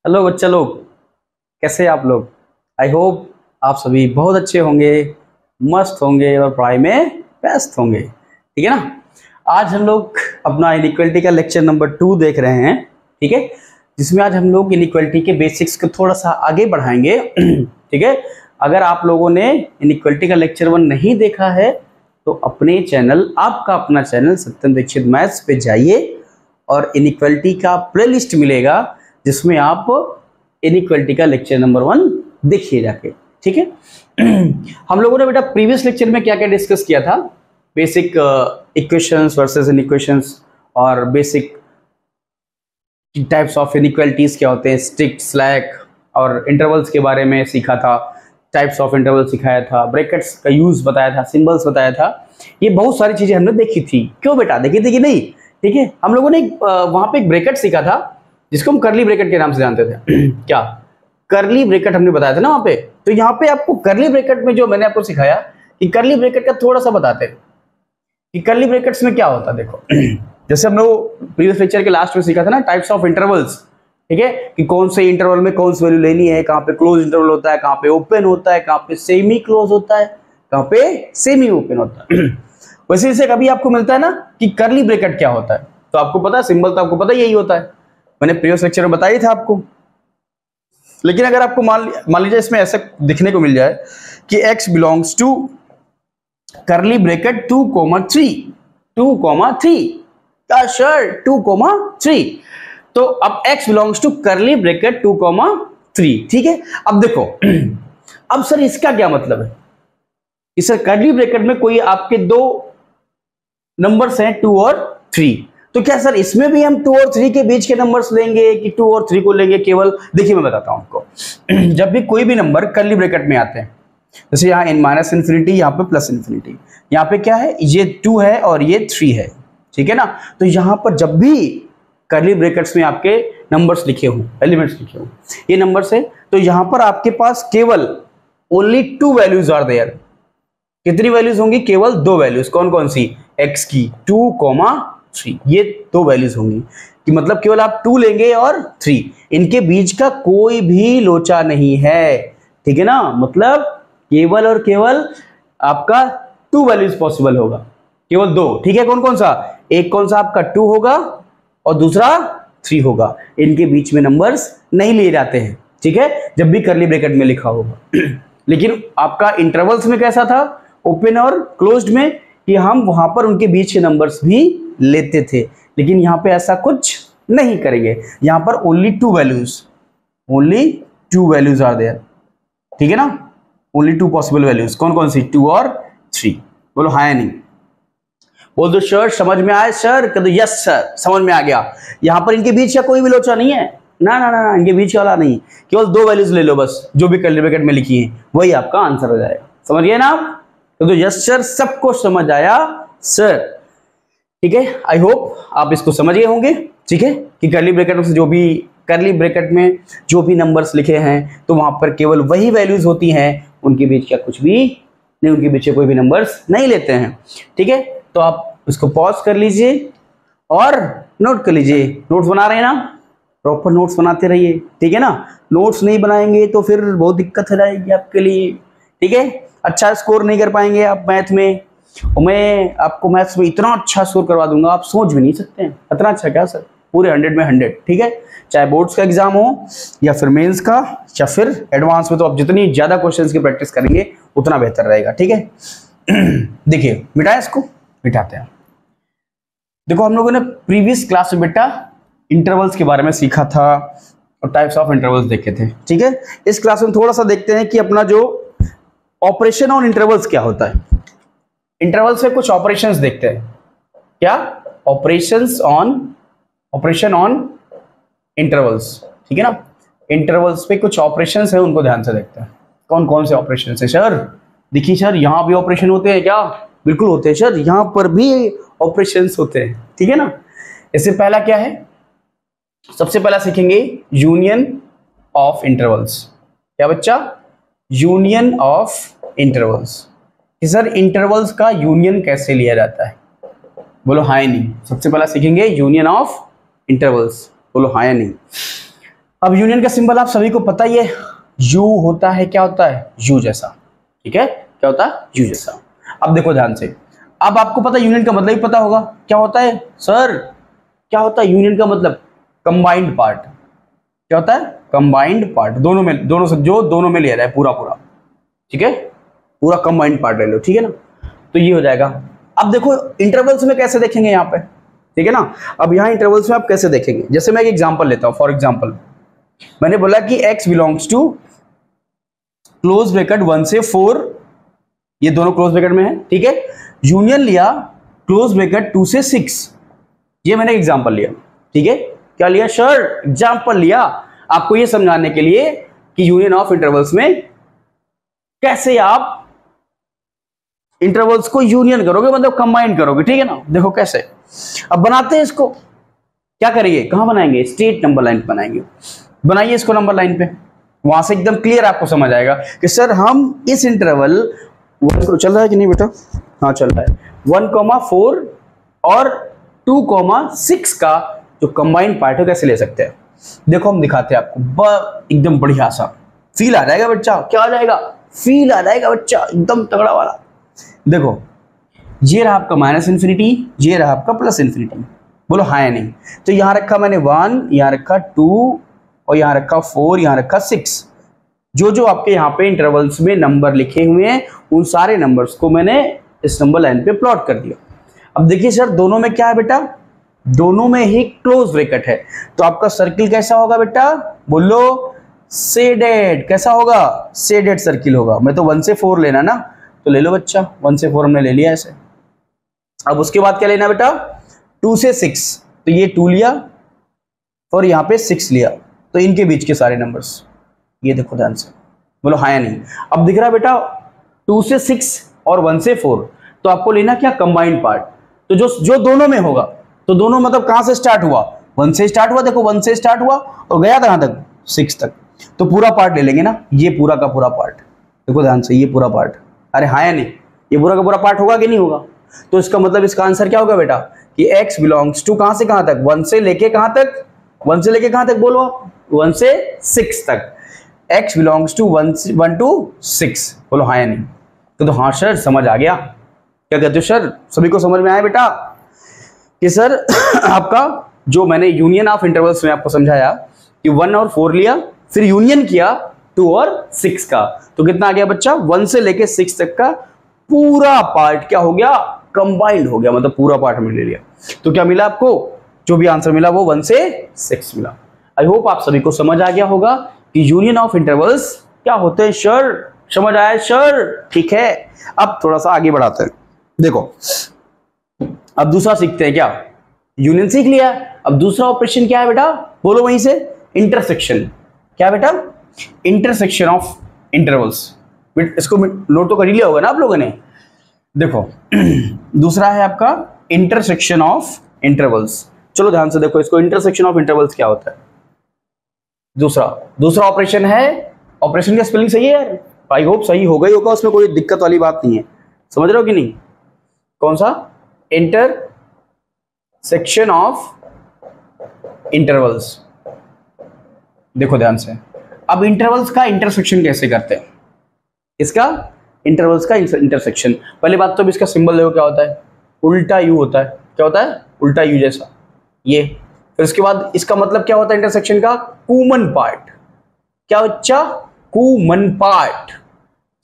Hello बच्चा लोग, कैसे हैं आप लोग। आई होप आप सभी बहुत अच्छे होंगे, मस्त होंगे और पढ़ाई में बेस्ट होंगे। ठीक है ना। आज हम लोग अपना इनइक्वालिटी का लेक्चर नंबर 2 देख रहे हैं। ठीक है, जिसमें आज हम लोग इनइक्वालिटी के बेसिक्स को थोड़ा सा आगे बढ़ाएंगे। ठीक है, अगर आप लोगों ने इनइक्वालिटी का लेक्चर 1 नहीं देखा है तो अपने चैनल, आपका अपना चैनल सत्यम दीक्षित मैथ्स पे जाइए और इनइक्वालिटी का प्लेलिस्ट मिलेगा जिसमें आप इनइक्वालिटी का लेक्चर नंबर 1 देखिए जाके। ठीक है, हम लोगों ने बेटा प्रीवियस लेक्चर में क्या क्या डिस्कस किया था। बेसिक इक्वेशंस वर्सेस इनइक्वेशंस और बेसिक टाइप्स ऑफ इनइक्वालिटीज क्या होते हैं, स्ट्रिक्ट, स्लैक और इंटरवल्स के बारे में सीखा था। टाइप्स ऑफ इंटरवल सिखाया था, ब्रैकेट्स का यूज बताया था, सिंबल्स बताया था। ये बहुत सारी चीजें हमने देखी थी। क्यों बेटा, देखी थी कि नहीं? ठीक है, हम लोगों ने वहां पे एक ब्रैकेट सीखा था जिसको हम करली ब्रैकेट के नाम से जानते थे। क्या करली ब्रैकेट हमने बताया था ना वहां पे। तो यहाँ पे आपको करली ब्रैकेट में जो मैंने आपको सिखाया कि करली ब्रैकेट का थोड़ा सा बताते हैं कि करली ब्रैकेट्स में क्या होता है। देखो, जैसे हम लोग प्रीवियस लेक्चर के लास्ट में सीखा था ना, टाइप्स ऑफ इंटरवल्स। ठीक है, कि कौन से इंटरवल में कौन सी वैल्यू लेनी है, कहाँ पे क्लोज इंटरवल होता है, कहाँ पे ओपन होता है, कहाँ पे सेमी क्लोज होता है, कहाँ पे सेमी ओपन होता है। वैसे से कभी आपको मिलता है ना कि करली ब्रैकेट क्या होता है, तो आपको पता है, सिंबल तो आपको पता यही होता है, मैंने प्रीवियस लेक्चर में बताया था आपको। लेकिन अगर आपको मान लीजिए इसमें ऐसा दिखने को मिल जाए कि x belongs to curly bracket 2,3 का सर 2,3, तो अब x belongs to curly bracket 2,3। ठीक है, अब देखो, अब सर इसका क्या मतलब है कि सर करली ब्रैकेट में कोई आपके दो नंबर्स हैं 2 और 3, तो क्या सर इसमें भी हम 2 और 3 के बीच के नंबर्स लेंगे कि 2 और 3 को लेंगे केवल? देखिए मैं बताता हूं आपको। जब भी कोई भी नंबर करली ब्रैकेट में आते हैं, जैसे यहाँ n-, यहाँ पे +, यहाँ पे क्या है, ये 2 है और ये 3 है। ठीक है ना, तो यहाँ पर जब भी करली ब्रैकेट्स में आपके नंबर्स लिखे हों, एलिमेंट्स लिखे हों, ये नंबर्स है, तो यहाँ पर आपके पास केवल ओनली 2 वैल्यूज आर देयर। कितनी वैल्यूज होंगी? केवल 2 वैल्यूज। कौन कौन सी? x की 2,3, ये 2 वैल्यूज होंगी। कि मतलब केवल आप 2 लेंगे और 3, इनके बीच का कोई भी लोचा नहीं है। ठीक है ना, मतलब केवल और केवल आपका 2 वैल्यूज पॉसिबल होगा, केवल 2। ठीक है, कौन कौन सा? एक कौन सा आपका 2 होगा और दूसरा 3 होगा। इनके बीच में नंबर्स नहीं लिए जाते हैं। ठीक है, जब भी करली ब्रैकेट में लिखा होगा। लेकिन आपका इंटरवल्स में कैसा था, ओपन और क्लोज्ड में, कि हम वहां पर उनके बीच के नंबर्स भी लेते थे। लेकिन यहाँ पे ऐसा कुछ नहीं करेंगे। यहाँ पर ओनली 2 वैल्यूज आर देयर। ठीक है ना, ओनली 2 पॉसिबल वैल्यूज। कौन कौन सी? 2 और 3। बोलो हाँ या नहीं? बोल दो सर समझ में आया सर? कह दो यस सर समझ में आ गया। यहाँ पर इनके बीच का कोई भी लोचा नहीं है, ना ना ना, इनके बीच वाला नहीं, केवल 2 वैल्यूज ले लो बस, जो भी करली ब्रैकेट में लिखी है वही आपका आंसर हो जाएगा। समझ गए ना आप? तो यस सर, सबको समझ आया सर? ठीक है, आई होप आप इसको समझ गए होंगे। ठीक है, कि करली ब्रैकेट से जो भी करली ब्रैकेट में जो भी नंबर्स लिखे हैं तो वहां पर केवल वही वैल्यूज होती हैं, उनके बीच का कुछ भी नहीं, उनके बीच कोई भी नंबर्स नहीं लेते हैं। ठीक है, तो आप इसको पॉज कर लीजिए और नोट कर लीजिए। नोट्स बना रहे हैं ना? प्रॉपर नोट्स बनाते रहिए। ठीक है ना, नोट्स नहीं बनाएंगे तो फिर बहुत दिक्कत हो जाएगी आपके लिए। ठीक है, अच्छा स्कोर नहीं कर पाएंगे आप मैथ में, और मैं आपको मैथ्स में इतना अच्छा स्कोर करवा दूंगा आप सोच भी नहीं सकते हैं। इतना अच्छा क्या सर, पूरे 100 में 100। ठीक है, चाहे बोर्ड्स का एग्जाम हो या फिर मेंस का या फिर एडवांस में, तो आप जितनी ज्यादा क्वेश्चंस की प्रैक्टिस करेंगे उतना बेहतर रहेगा। ठीक है, देखिए मिटाए इसको, मिटाते हैं। देखो, हम लोगों ने प्रीवियस क्लास में बेटा इंटरवल्स के बारे में सीखा था और टाइप्स ऑफ इंटरवल्स देखे थे। ठीक है, इस क्लास में थोड़ा सा देखते हैं कि अपना जो ऑपरेशन ऑन इंटरवल्स क्या होता है। इंटरवल्स में कुछ ऑपरेशंस देखते हैं। क्या? Operation on intervals. ठीक है ना, इंटरवल्स पे कुछ ऑपरेशंस है, उनको ध्यान से देखते हैं। कौन कौन से ऑपरेशंस है सर? देखिए सर, यहां भी ऑपरेशन होते हैं क्या? बिल्कुल होते हैं सर, यहां पर भी ऑपरेशंस होते हैं। ठीक है ना, इससे पहला क्या है? सबसे पहला सीखेंगे यूनियन ऑफ इंटरवल्स। क्या बच्चा? Union of intervals. Sir intervals का यूनियन कैसे लिया जाता है? बोलो हाँ या नहीं? सबसे पहला सीखेंगे यूनियन ऑफ इंटरवल्स। बोलो हाँ या नहीं? अब यूनियन का सिंबल आप सभी को पता ही है, यू होता है, क्या होता है, यू जैसा, ठीक है, क्या होता है, यू जैसा। अब देखो ध्यान से, अब आपको पता है यूनियन का मतलब ही पता होगा, क्या होता है सर, क्या होता है यूनियन का मतलब, कंबाइंड पार्ट, क्या होता है, कंबाइंड पार्ट, दोनों में, दोनों से जो दोनों में ले रहा है पूरा पूरा, ठीक है, पूरा कंबाइंड पार्ट ले लो, ठीक है ना, तो ये हो जाएगा। अब देखो इंटरवल्स में कैसे देखेंगे यहाँ पे, ठीक है ना, अब यहाँ इंटरवल्स में आप कैसे देखेंगे, जैसे मैं एक एग्जांपल लेता हूँ, फॉर एग्जांपल मैंने बोला कि x belongs to close bracket 1 से 4, ये दोनों क्लोज ब्रैकेट में है, ठीक है, यूनियन लिया क्लोज ब्रैकेट 2 से 6, ये मैंने एग्जांपल लिया, ठीक है, क्या लिया सर, एग्जांपल लिया, आपको ये समझाने के लिए कि यूनियन ऑफ इंटरवल्स में कैसे आप इंटरवल्स को यूनियन करोगे, मतलब कंबाइन करोगे, ठीक है ना, देखो कैसे। अब बनाते हैं इसको, क्या करेंगे, कहां बनाएंगे, स्ट्रेट नंबर लाइन बनाएंगे, बनाइए इसको नंबर लाइन पे, वहां से एकदम क्लियर आपको समझ आएगा कि सर हम इस इंटरवल चल रहा है कि नहीं बेटा, हाँ चल रहा है, 1,4 और 2,6 का जो कंबाइंड पार्ट है कैसे ले सकते हैं। देखो हम दिखाते हैं आपको, एकदम बढ़िया सा फील आ जाएगा बच्चा, क्या आ जाएगा, फील आ जाएगा बच्चा, एकदम तगड़ा वाला। देखो ये रहा आपका माइनस इन्फिनिटी, ये रहा आपका प्लस इन्फिनिटी, बोलो हाँ या नहीं। तो यहां रखा मैंने 1, यहां रखा 2 और यहां रखा 4, यहां रखा 6, जो जो आपके यहाँ पे इंटरवल्स में नंबर लिखे हुए हैं उन सारे नंबर्स को मैंने इस नंबर लाइन पे प्लॉट कर दिया। अब देखिए सर दोनों में क्या है बेटा, दोनों में ही क्लोज ब्रैकेट है, तो आपका सर्किल कैसा होगा बेटा, बोलो शेडेड, कैसा होगा, शेडेड सर्किल होगा। मैं तो 1 से 4 लेना ना, तो ले लो बच्चा, 1 से 4 हमने ले लिया ऐसे। अब उसके बाद क्या लेना बेटा, 2 से 6, तो ये 2 लिया और यहाँ पे 6 लिया, तो इनके बीच के सारे नंबर्स, ये देखो ध्यान से, बोलो हाँ या नहीं। अब दिख रहा है बेटा 2 से 6 और 1 से 4, तो आपको लेना क्या, कंबाइंड पार्ट, तो जो दोनों में होगा, तो दोनों मतलब कहां से स्टार्ट हुआ, 1 से स्टार्ट हुआ, देखो 1 से स्टार्ट हुआ और गया कहां तक, 6 तक, तो पूरा पार्ट ले लेंगे ना, ये पूरा का पूरा पार्ट, देखो ध्यान से, ये पूरा पार्ट, अरे हाँ या नहीं, ये पूरा का पूरा पार्ट होगा कि नहीं होगा। तो इसका मतलब इसका आंसर क्या होगा बेटा कि x बिलोंग्स टू कहां से कहां तक, 1 से लेके कहां तक, 1 से लेके कहां तक, बोलो 1 से 6 तक, x बिलोंग्स टू 1 to 6, बोलो हाँ या नहीं। तो हाँ सर समझ आ गया, क्या कहते हो सर, सभी को समझ में आया बेटा कि सर आपका जो मैंने यूनियन ऑफ इंटरवल्स में आपको समझाया कि 1 और 4 लिया, फिर यूनियन किया 2 और 6 का, तो कितना आ गया बच्चा, 1 से लेके 6 तक का पूरा पार्ट क्या हो गया, कंबाइंड हो गया, मतलब पूरा पार्ट में ले लिया। तो क्या मिला आपको, जो भी आंसर मिला वो 1 से 6 मिला। आई होप आप सभी को समझ आ गया होगा कि यूनियन ऑफ इंटरवल्स क्या होते हैं सर, समझ आया सर, ठीक है। अब थोड़ा सा आगे बढ़ाते हैं, देखो अब दूसरा सीखते हैं, क्या यूनियन सीख लिया, अब दूसरा ऑपरेशन क्या है बेटा, बोलो वहीं से, इंटरसेक्शन, क्या बेटा, इंटरसेक्शन ऑफ इंटरवल्स, इसको नोट तो कर ही लिया होगा ना आप लोगों ने। देखो दूसरा है आपका इंटरसेक्शन ऑफ इंटरवल्स, चलो ध्यान से देखो इसको, इंटरसेक्शन ऑफ इंटरवल्स क्या होता है। दूसरा ऑपरेशन है, ऑपरेशन का स्पेलिंग सही है यार, आई होप सही होगा ही होगा, उसमें कोई दिक्कत वाली बात नहीं है, समझ रहे हो कि नहीं, कौन सा, इंटरसेक्शन ऑफ इंटरवल्स। देखो ध्यान से, अब इंटरवल्स का इंटरसेक्शन कैसे करते हैं, इसका इंटरवल्स का इंटरसेक्शन, पहले बात तो इसका सिंबल देखो क्या होता है, उल्टा यू होता है, क्या होता है, उल्टा यू जैसा ये। फिर उसके बाद इसका मतलब क्या होता है इंटरसेक्शन का, कॉमन पार्ट, क्या बच्चा, कॉमन पार्ट,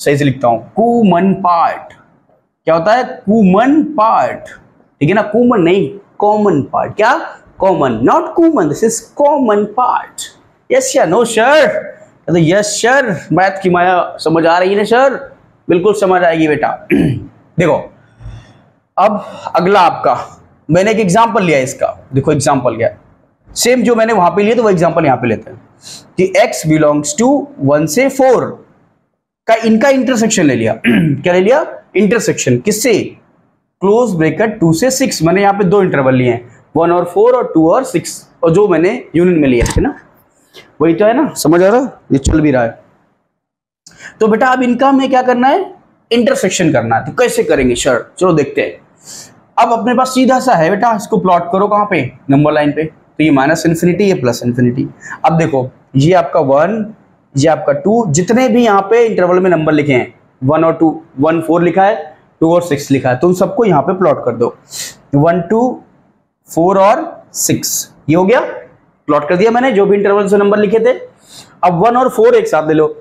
सही से लिखता हूं, कॉमन पार्ट, क्या होता है, कॉमन पार्ट, ठीक है ना, कॉमन नहीं कॉमन पार्ट, क्या common, not common, this is common part, yes या नो सर, तो यस सर, मैथ की माया समझ आ रही है ना सर, बिल्कुल समझ आएगी बेटा। देखो अब अगला आपका, मैंने एक एग्जांपल लिया इसका, देखो एग्जांपल क्या है, सेम जो मैंने वहां पे लिया तो वो एग्जांपल यहां पे लेते हैं कि x बिलोंग्स टू 1 से 4 का इनका इंटरसेक्शन ले लिया। क्या ले लिया, इंटरसेक्शन, किससे, क्लोज ब्रैकेट 2 से 6, मैंने यहाँ पे दो इंटरवल लिए हैं, 1 और 4 और 2 और 6, और जो मैंने यूनियन में लिया है ना, वही तो है ना, समझ आ रहा है, ये चल भी रहा है। तो बेटा अब इनका हमें क्या करना है, इंटरसेक्शन करना है, तो कैसे करेंगे सर, चलो देखते हैं। अब अपने पास सीधा सा है बेटा, इसको प्लॉट करो कहां पे, नंबर लाइन पे, तो ये माइनस इन्फिनिटी, ये प्लस इन्फिनिटी। अब देखो ये आपका 1, ये आपका 2, जितने भी यहाँ पे इंटरवल में नंबर लिखे हैं 1 और 2, 1 4 लिखा है, 2 और 6 लिखा है, तो उन सबको यहाँ पे प्लॉट कर दो। 1 2 4 और 6 ये हो गया, प्लॉट कर दिया मैंने जो भी इंटरवल से नंबर लिखे थे। अब 1 और 4 एक साथ ले लो,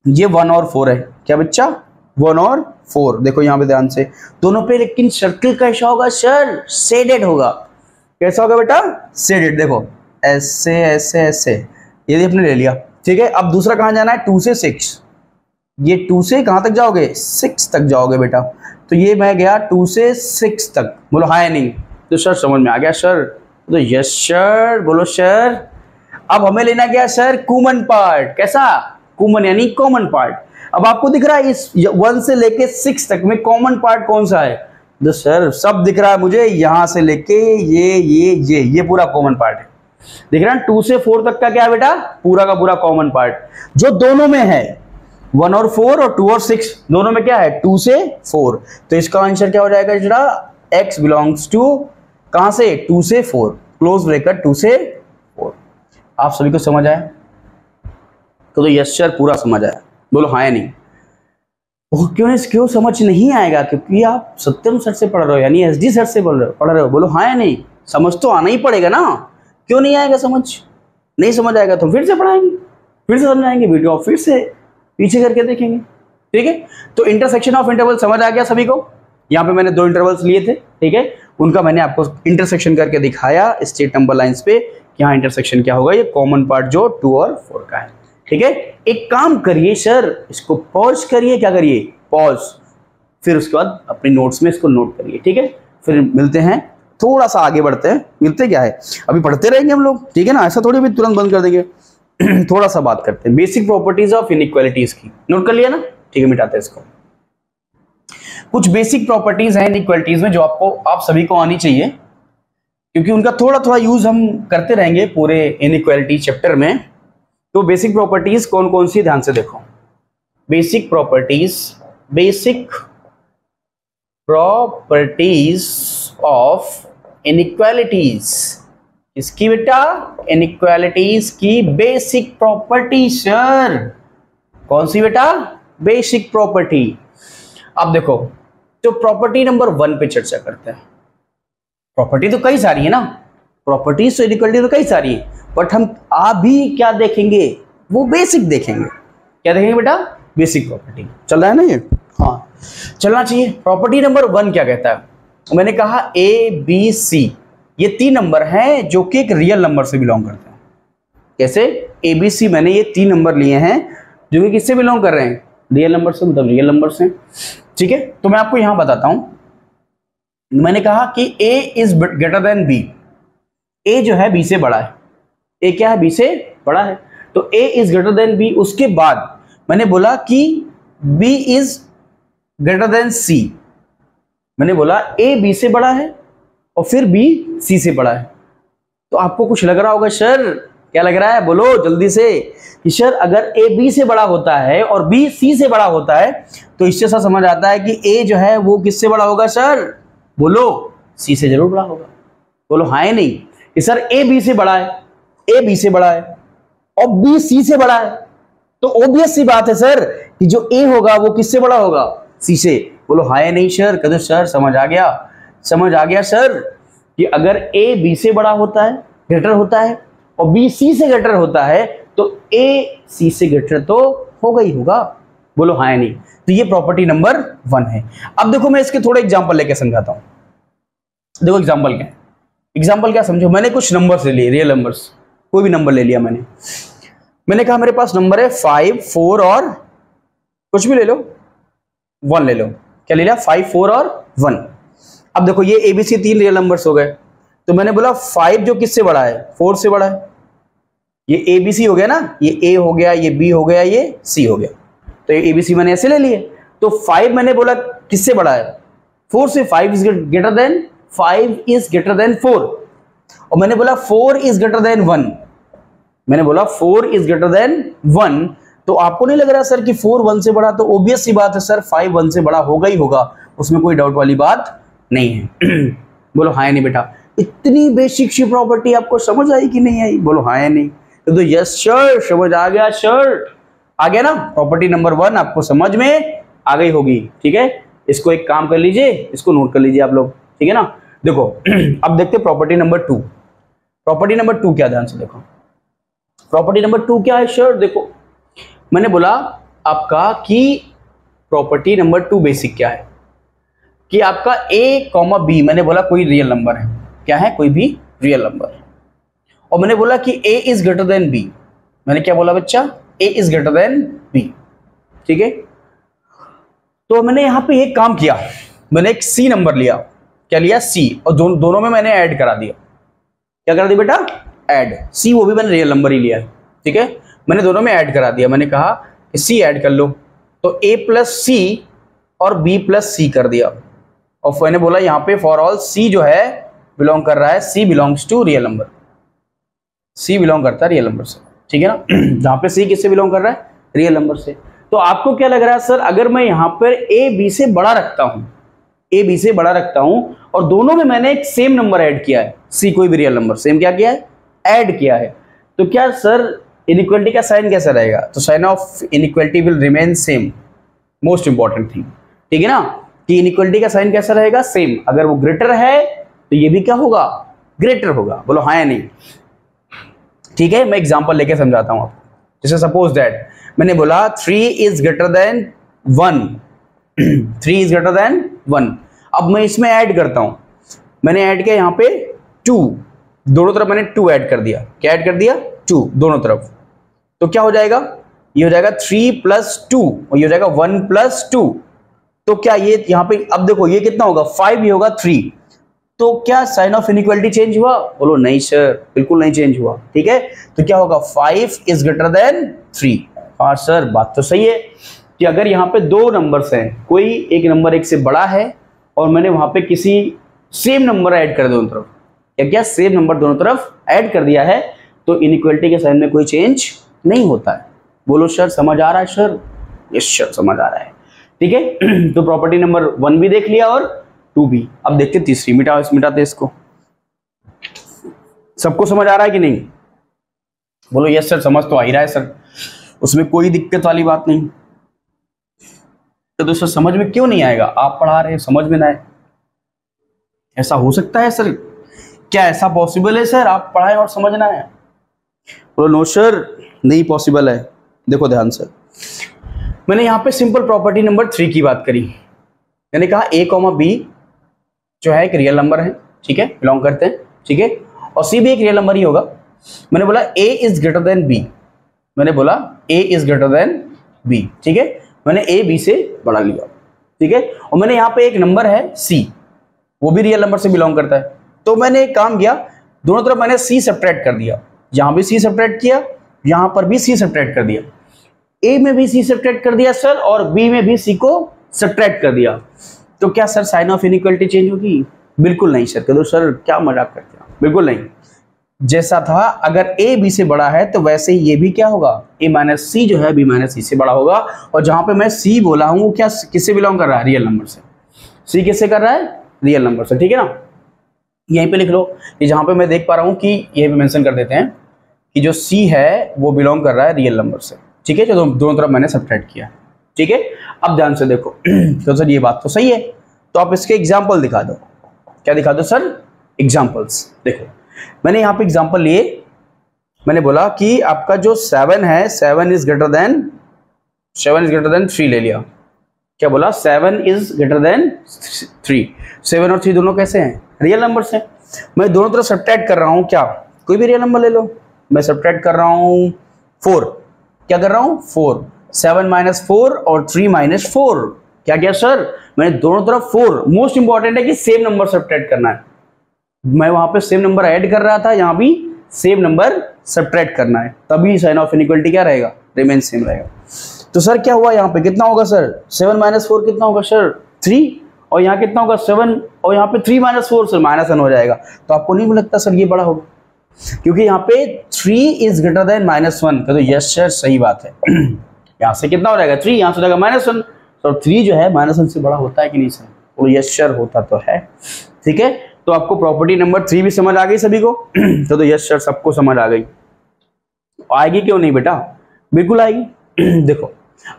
ये 1 और 4 है क्या बच्चा, 1 और 4। देखो यहाँ पे ध्यान से दोनों पे, लेकिन सर्किल कैसा होगा सर, शेडेड होगा। कैसा होगा बेटा, शेडेड। देखो ऐसे ऐसे ऐसे, ये आपने ले लिया, ठीक है। अब दूसरा कहाँ जाना है, 2 से 6, ये 2 से कहाँ तक जाओगे, 6 तक जाओगे बेटा। तो ये मैं गया 2 से 6 तक, बोलो हाँ या नहीं। तो सर समझ में आ गया सर, तो यस सर, बोलो सर। अब हमें लेना क्या सर, कॉमन पार्ट। कैसा, कॉमन यानी कॉमन पार्ट। अब आपको दिख रहा है इस 1 से लेके 6 तक में कॉमन पार्ट कौन सा है, तो सर सब दिख रहा है मुझे, यहां से लेके ये पूरा कॉमन पार्ट है। दिख रहा है 2 से 4 तक का क्या है बेटा, पूरा का पूरा कॉमन पार्ट जो दोनों में है, 1 और 4 और 2 और 6 दोनों में क्या है, 2 से 4। तो इसका आंसर क्या हो जाएगा जरा, x बिलोंग्स टू कहां से, 2 से 4, क्लोज ब्रैकेट 2 से 4। आप सभी को समझ आया, तो यस सर पूरा समझ आया, बोलो हाँ या नहीं। क्यों समझ नहीं आएगा, क्योंकि आप सत्यम सर से पढ़ रहे हो, यानी SD सर से पढ़ रहे हो। बोलो हाँ या नहीं, समझ तो आना ही पड़ेगा ना। क्यों नहीं आएगा समझ, नहीं समझ आएगा तो फिर से पढ़ाएंगे, फिर से समझाएंगे, वीडियो आप फिर से पीछे करके देखेंगे, ठीक है। तो इंटरसेक्शन ऑफ इंटरवल समझ आ गया सभी को। यहाँ पे मैंने 2 इंटरवल्स लिए थे, ठीक है, उनका मैंने आपको इंटरसेक्शन करके दिखाया स्ट्रेट नंबर लाइंस पे, यहाँ इंटरसेक्शन क्या होगा, ये कॉमन पार्ट जो 2 और 4 का है, ठीक है। एक काम करिए सर, इसको पॉज करिए, क्या करिए, पॉज, फिर उसके बाद अपने नोट्स में इसको नोट करिए, ठीक है। फिर मिलते हैं, थोड़ा सा आगे बढ़ते हैं, मिलते क्या है, अभी पढ़ते रहेंगे हम लोग, ठीक है ना, ऐसा थोड़ी भी तुरंत बंद कर देंगे। थोड़ा सा बात करते हैं बेसिक प्रॉपर्टीज ऑफ इनइक्वालिटीज की, नोट कर लिया ना, ठीक है, मिटाते हैं इसको। कुछ बेसिक प्रॉपर्टीज हैं इनइक्वालिटीज में जो आप सभी को आनी चाहिए, क्योंकि उनका थोड़ा थोड़ा यूज हम करते रहेंगे पूरे इनइक्वालिटी चैप्टर में। तो बेसिक प्रॉपर्टीज कौन कौन सी, ध्यान से देखो। बेसिक प्रॉपर्टीज ऑफ इनइक्वालिटीज, इसकी बेटा इनइक्वालिटीज की बेसिक प्रॉपर्टी सर, कौन सी बेटा, बेसिक प्रॉपर्टी। अब देखो, तो प्रॉपर्टी नंबर 1 पे चर्चा करते हैं। प्रॉपर्टी तो कई सारी है ना, प्रॉपर्टीज तो इनइक्वालिटी तो कई सारी है, बट हम अभी क्या देखेंगे, वो बेसिक देखेंगे। क्या देखेंगे बेटा, बेसिक प्रॉपर्टी। चल रहा है ना ये, हाँ चलना चाहिए। प्रॉपर्टी नंबर 1 क्या कहता है, मैंने कहा ABC, ये 3 नंबर हैं जो कि एक रियल नंबर से बिलोंग करते हैं। कैसे, ABC मैंने ये 3 नंबर लिए हैं जो कि किससे बिलोंग कर रहे हैं, रियल नंबर से, मतलब रियल नंबर से, ठीक है। तो मैं आपको यहां बताता हूं, मैंने कहा कि A is greater then B, A जो है B से बड़ा है, A क्या है, B से बड़ा है, तो A is greater then B। उसके बाद मैंने बोला कि B is greater then C, मैंने बोला A B से बड़ा है और फिर B C से बड़ा है। तो आपको कुछ लग रहा होगा सर, क्या लग रहा है, बोलो जल्दी से, कि सर अगर A B से बड़ा होता है और B C से बड़ा होता है तो इससे सा समझ आता है कि A जो है वो किससे बड़ा होगा सर, बोलो C से जरूर बड़ा होगा। बोलो हाँ या नहीं, कि सर A B से बड़ा है, A B से बड़ा है और B C से बड़ा है, तो ऑब्वियस सी बात है सर कि जो A होगा वो किससे बड़ा होगा, C से। बोलो हाँ या नहीं सर, कहते सर समझ आ गया, समझ आ गया सर, कि अगर A B से बड़ा होता है, ग्रेटर होता है, और B C से ग्रेटर होता है, तो A C से ग्रेटर तो होगा ही होगा। बोलो हाँ या नहीं। तो ये प्रॉपर्टी नंबर 1 है। अब देखो मैं इसके थोड़े एग्जांपल लेके समझाता हूं। देखो एग्जांपल क्या है, एग्जांपल क्या समझो, मैंने कुछ नंबर्स ले लिए, रियल नंबर्स, कोई भी नंबर ले लिया मैंने कहा मेरे पास नंबर है 5 4 और कुछ भी ले लो, 1 ले लो। क्या ले लिया, 5 4 और 1। अब देखो ये ABC 3 रियल नंबर्स हो गए, तो मैंने बोला 5 जो किससे बड़ा है, 4 से बड़ा है, ये ABC हो गया ना, ये A हो गया, ये B हो गया, ये C हो गया, तो ये ABC मैंने ऐसे ले लिए। तो 5 मैंने बोला किससे बड़ा है, 4 से। 5 इज ग्रेटर देन 4, और मैंने बोला 4 इज ग्रेटर देन 1, मैंने बोला 4 इज ग्रेटर देन 1। तो आपको नहीं लग रहा सर कि 4 1 से बड़ा, तो ऑब्वियस सी बात है सर 5 1 से बड़ा होगा ही होगा, उसमें कोई डाउट वाली बात नहीं है। बोलो हाँ या नहीं बेटा, इतनी बेसिक सी प्रॉपर्टी आपको समझ आई कि नहीं आई, बोलो हाँ या नहीं। तो यस सर, समझ आ गया सर, आ गया ना। प्रॉपर्टी नंबर 1 आपको समझ में आ गई होगी, ठीक है। इसको एक काम कर लीजिए, इसको नोट कर लीजिए आप लोग, ठीक है ना। देखो अब देखते प्रॉपर्टी नंबर 2। प्रॉपर्टी नंबर 2 क्या, ध्यान से देखो। प्रॉपर्टी नंबर 2 क्या है सर? देखो मैंने बोला आपका कि प्रॉपर्टी नंबर 2 बेसिक क्या है कि आपका a, b, मैंने बोला कोई रियल नंबर है, क्या है, कोई भी रियल नंबर है। और मैंने बोला कि a is greater then b, मैंने क्या बोला बच्चा, a is greater then b, ठीक है। तो मैंने यहां पे एक काम किया, मैंने एक c नंबर लिया, क्या लिया, c, और दोनों में मैंने ऐड करा दिया। क्या करा दिया बेटा, ऐड, c वो भी मैंने रियल नंबर ही लिया है, ठीक है। मैंने दोनों में ऐड करा दिया, मैंने कहा कि c ऐड कर लो, तो a प्लस c और b प्लस c कर दिया। और मैंने बोला यहाँ पे फॉर ऑल c जो है बिलोंग कर रहा है, c belongs to real number, c belong करता है रियल नंबर से, ठीक है ना। जहां पे c किससे बिलोंग कर रहा है, रियल नंबर से। तो आपको क्या लग रहा है सर, अगर मैं यहाँ पर a b से बड़ा रखता हूं, a b से बड़ा रखता हूं और दोनों में मैंने एक सेम नंबर ऐड किया है, c कोई भी रियल नंबर सेम क्या किया है, ऐड किया है, तो क्या सर इनइक्वालिटी का साइन कैसा रहेगा, तो sign of inequality will remain same, most important thing, ठीक है ना, कि इनइक्वालिटी का साइन कैसा रहेगा, सेम। अगर वो ग्रेटर है तो ये भी क्या होगा, ग्रेटर होगा। बोलो हाँ या नहीं, ठीक है। मैं एग्जांपल लेके समझाता हूं आपको। जैसे सपोज दैट मैंने बोला 3 is greater then 1, 3 is greater then 1। अब मैं इसमें ऐड करता हूं, मैंने ऐड किया यहाँ पे 2, दोनों तरफ मैंने 2 ऐड कर दिया, क्या ऐड कर दिया, 2 दोनों तरफ। तो क्या हो जाएगा, ये हो जाएगा 3 + 2 और ये हो जाएगा 1 + 2। तो क्या ये यहाँ पे, अब देखो ये कितना होगा, 5, ये होगा 3। तो क्या साइन ऑफ इनइक्वालिटी चेंज हुआ, बोलो नहीं सर, बिल्कुल नहीं चेंज हुआ, ठीक है। तो क्या होगा, 5 इज ग्रेटर देन 3। हाँ सर, बात तो सही है कि अगर यहाँ पे दो नंबर्स हैं, कोई एक नंबर एक से बड़ा है और मैंने वहां पे किसी सेम नंबर ऐड कर दिया दोनों तरफ, या क्या सेम नंबर दोनों तरफ ऐड कर दिया है, तो इनइक्वालिटी के साइन में कोई चेंज नहीं होता है। बोलो सर समझ आ रहा है सर, यस सर समझ आ रहा है, ठीक है। तो प्रॉपर्टी नंबर 1 भी देख लिया और 2 भी। अब देखते तीसरी, मिटाते इसको। सबको समझ आ रहा है कि नहीं, बोलो यस सर, समझ तो आ ही रहा है सर, उसमें कोई दिक्कत वाली बात नहीं। तो दोस्तों समझ में क्यों नहीं आएगा, आप पढ़ा रहे हैं समझ में ना आए, ऐसा हो सकता है सर, क्या ऐसा पॉसिबल है सर, आप पढ़ाएं और समझ ना आए? बोलो नो सर, नहीं पॉसिबल है। देखो ध्यान से, मैंने यहाँ पे सिंपल प्रॉपर्टी नंबर 3 की बात करी। मैंने कहा a, b जो है एक रियल नंबर है, ठीक है, बिलोंग करते हैं, ठीक है, और c भी एक रियल नंबर ही होगा। मैंने बोला a is greater then b, मैंने बोला a is greater then b, ठीक है, मैंने a b से बड़ा लिया, ठीक है। और मैंने यहाँ पे एक नंबर है c, वो भी रियल नंबर से बिलोंग करता है। तो मैंने एक काम किया, दोनों तरफ मैंने c सब्ट्रैक्ट कर दिया, यहाँ भी c सब्ट्रैक्ट किया, यहाँ पर भी c सब्ट्रैक्ट कर दिया, a में भी c सब्ट्रैक्ट कर दिया सर, और b में भी c को सब्ट्रैक्ट कर दिया। तो क्या sir sign of inequality change होगी? बिल्कुल नहीं सर। कह दो सर क्या मजाक करते हैं, बिल्कुल नहीं। जैसा था, अगर a b से बड़ा है तो वैसे ही ये भी क्या होगा, a माइनस c जो है b माइनस c से बड़ा होगा। और जहां पे मैं c बोला हूं वो क्या किससे बिलोंग कर रहा है, रियल नंबर से। c किससे कर रहा है, रियल नंबर से, ठीक है ना। यहीं पे लिख लो कि जहां पे मैं देख पा रहा हूं कि ये भी मेंशन कर देते हैं कि जो c है वो बिलोंग कर रहा है रियल नंबर से, ठीक है, जो दोनों तरफ मैंने सब्ट्रैक्ट किया, ठीक है। अब ध्यान से देखो तो सर ये बात तो सही है, तो आप इसके एग्जाम्पल दिखा दो। क्या दिखा दो सर, एग्जाम्पल्स। देखो मैंने यहाँ पे एग्जाम्पल लिए, मैंने बोला कि आपका जो 7 है, 7 इज ग्रेटर देन 3 ले लिया। क्या बोला, 7 इज ग्रेटर देन 3। 7 और 3 दोनों कैसे हैं, रियल नंबर्स हैं। मैं दोनों तरफ सब्ट्रैक्ट कर रहा हूँ, क्या कोई भी रियल नंबर ले लो, मैं सब्ट्रैक्ट कर रहा हूँ 4। क्या कर रहा हूँ, 4, 7 - 4 और 3 - 4। क्या किया सर, मैंने दोनों तरफ 4, मोस्ट इंपॉर्टेंट है कि सेम नंबर सब्ट्रैक्ट करना है। मैं वहां पे सेम नंबर ऐड कर रहा था, यहाँ भी सेम नंबर सब्ट्रैक्ट करना है, तभी साइन ऑफ इनइक्वालिटी क्या रहेगा, रिमेन सेम रहेगा। तो सर क्या हुआ, यहाँ पे कितना होगा सर, 7 - 4 कितना होगा सर, 3, और यहाँ कितना होगा 7, और यहाँ पे 3 - 4 सर -1 हो जाएगा। तो आपको नहीं लगता सर ये बड़ा होगा, क्योंकि यहाँ पे 3 इज ग्रेटर देन -1। तो यस सर सही बात है। यहाँ से कितना हो जाएगा 3, यहाँ से हो जाएगा -1, तो 3 जो है -1 से बड़ा होता है कि नहीं सर, वो यस सर होता तो है, ठीक है। तो आपको प्रॉपर्टी नंबर 3 भी समझ आ गई सभी को, तो यस सर सबको समझ आ गई। आएगी क्यों नहीं बेटा, बिल्कुल आएगी। देखो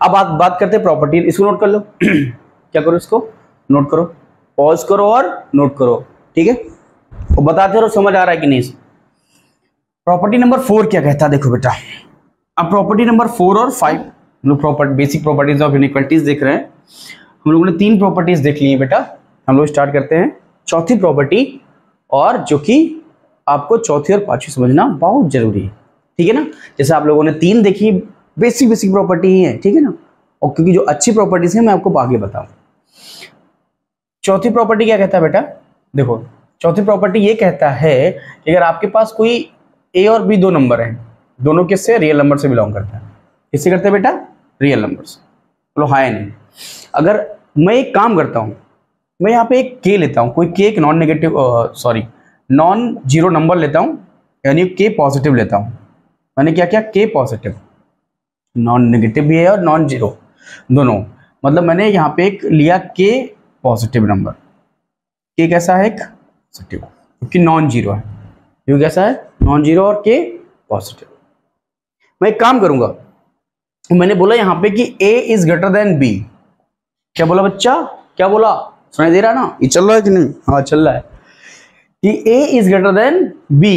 अब बात करते हैं प्रॉपर्टी, इसको नोट कर लो। क्या करो, इसको नोट करो, पॉज करो और नोट करो, ठीक है, और बताते रहो समझ आ रहा है कि नहीं। प्रॉपर्टी नंबर 4 क्या कहता है, देखो बेटा, अब प्रॉपर्टी नंबर 4 और 5 हम लोग बेसिक प्रॉपर्टीज ऑफ इनइक्वालिटीज देख रहे हैं। हम लोगों ने 3 प्रॉपर्टीज देख ली है बेटा। हम लोग स्टार्ट करते हैं चौथी प्रॉपर्टी, और जो कि आपको चौथी और पांचवी समझना बहुत जरूरी है, ठीक है ना। जैसे आप लोगों ने 3 देखी, बेसिक प्रॉपर्टी ही है, ठीक है ना, और क्योंकि जो अच्छी प्रॉपर्टीज है मैं आपको आगे बताऊं। चौथी प्रॉपर्टी क्या कहता है बेटा, देखो चौथी प्रॉपर्टी ये कहता है कि अगर आपके पास कोई ए और बी 2 नंबर हैं, दोनों किससे, रियल नंबर से बिलोंग करता है। किससे करते हैं बेटा, रियल नंबर से। बोलो हाँ या नहीं। अगर मैं एक काम करता हूं, मैं यहाँ पे एक के लेता हूं, कोई के एक नॉन जीरो नंबर लेता हूं, यानी के पॉजिटिव लेता हूं। मैंने क्या किया, के पॉजिटिव, नॉन नेगेटिव भी है और नॉन जीरो दोनों, मतलब मैंने यहाँ पे एक लिया के पॉजिटिव नंबर। के कैसा है, एक पॉजिटिव, क्योंकि नॉन जीरो है, ये कैसा है, नॉन जीरो, और के पॉजिटिव। मैं एक काम करूंगा, मैंने बोला यहाँ पे कि a is greater then b। क्या बोला बच्चा, क्या बोला, सुनाई दे रहा ना, ये चल रहा है कि नहीं, हाँ चल रहा है, कि a is greater then b,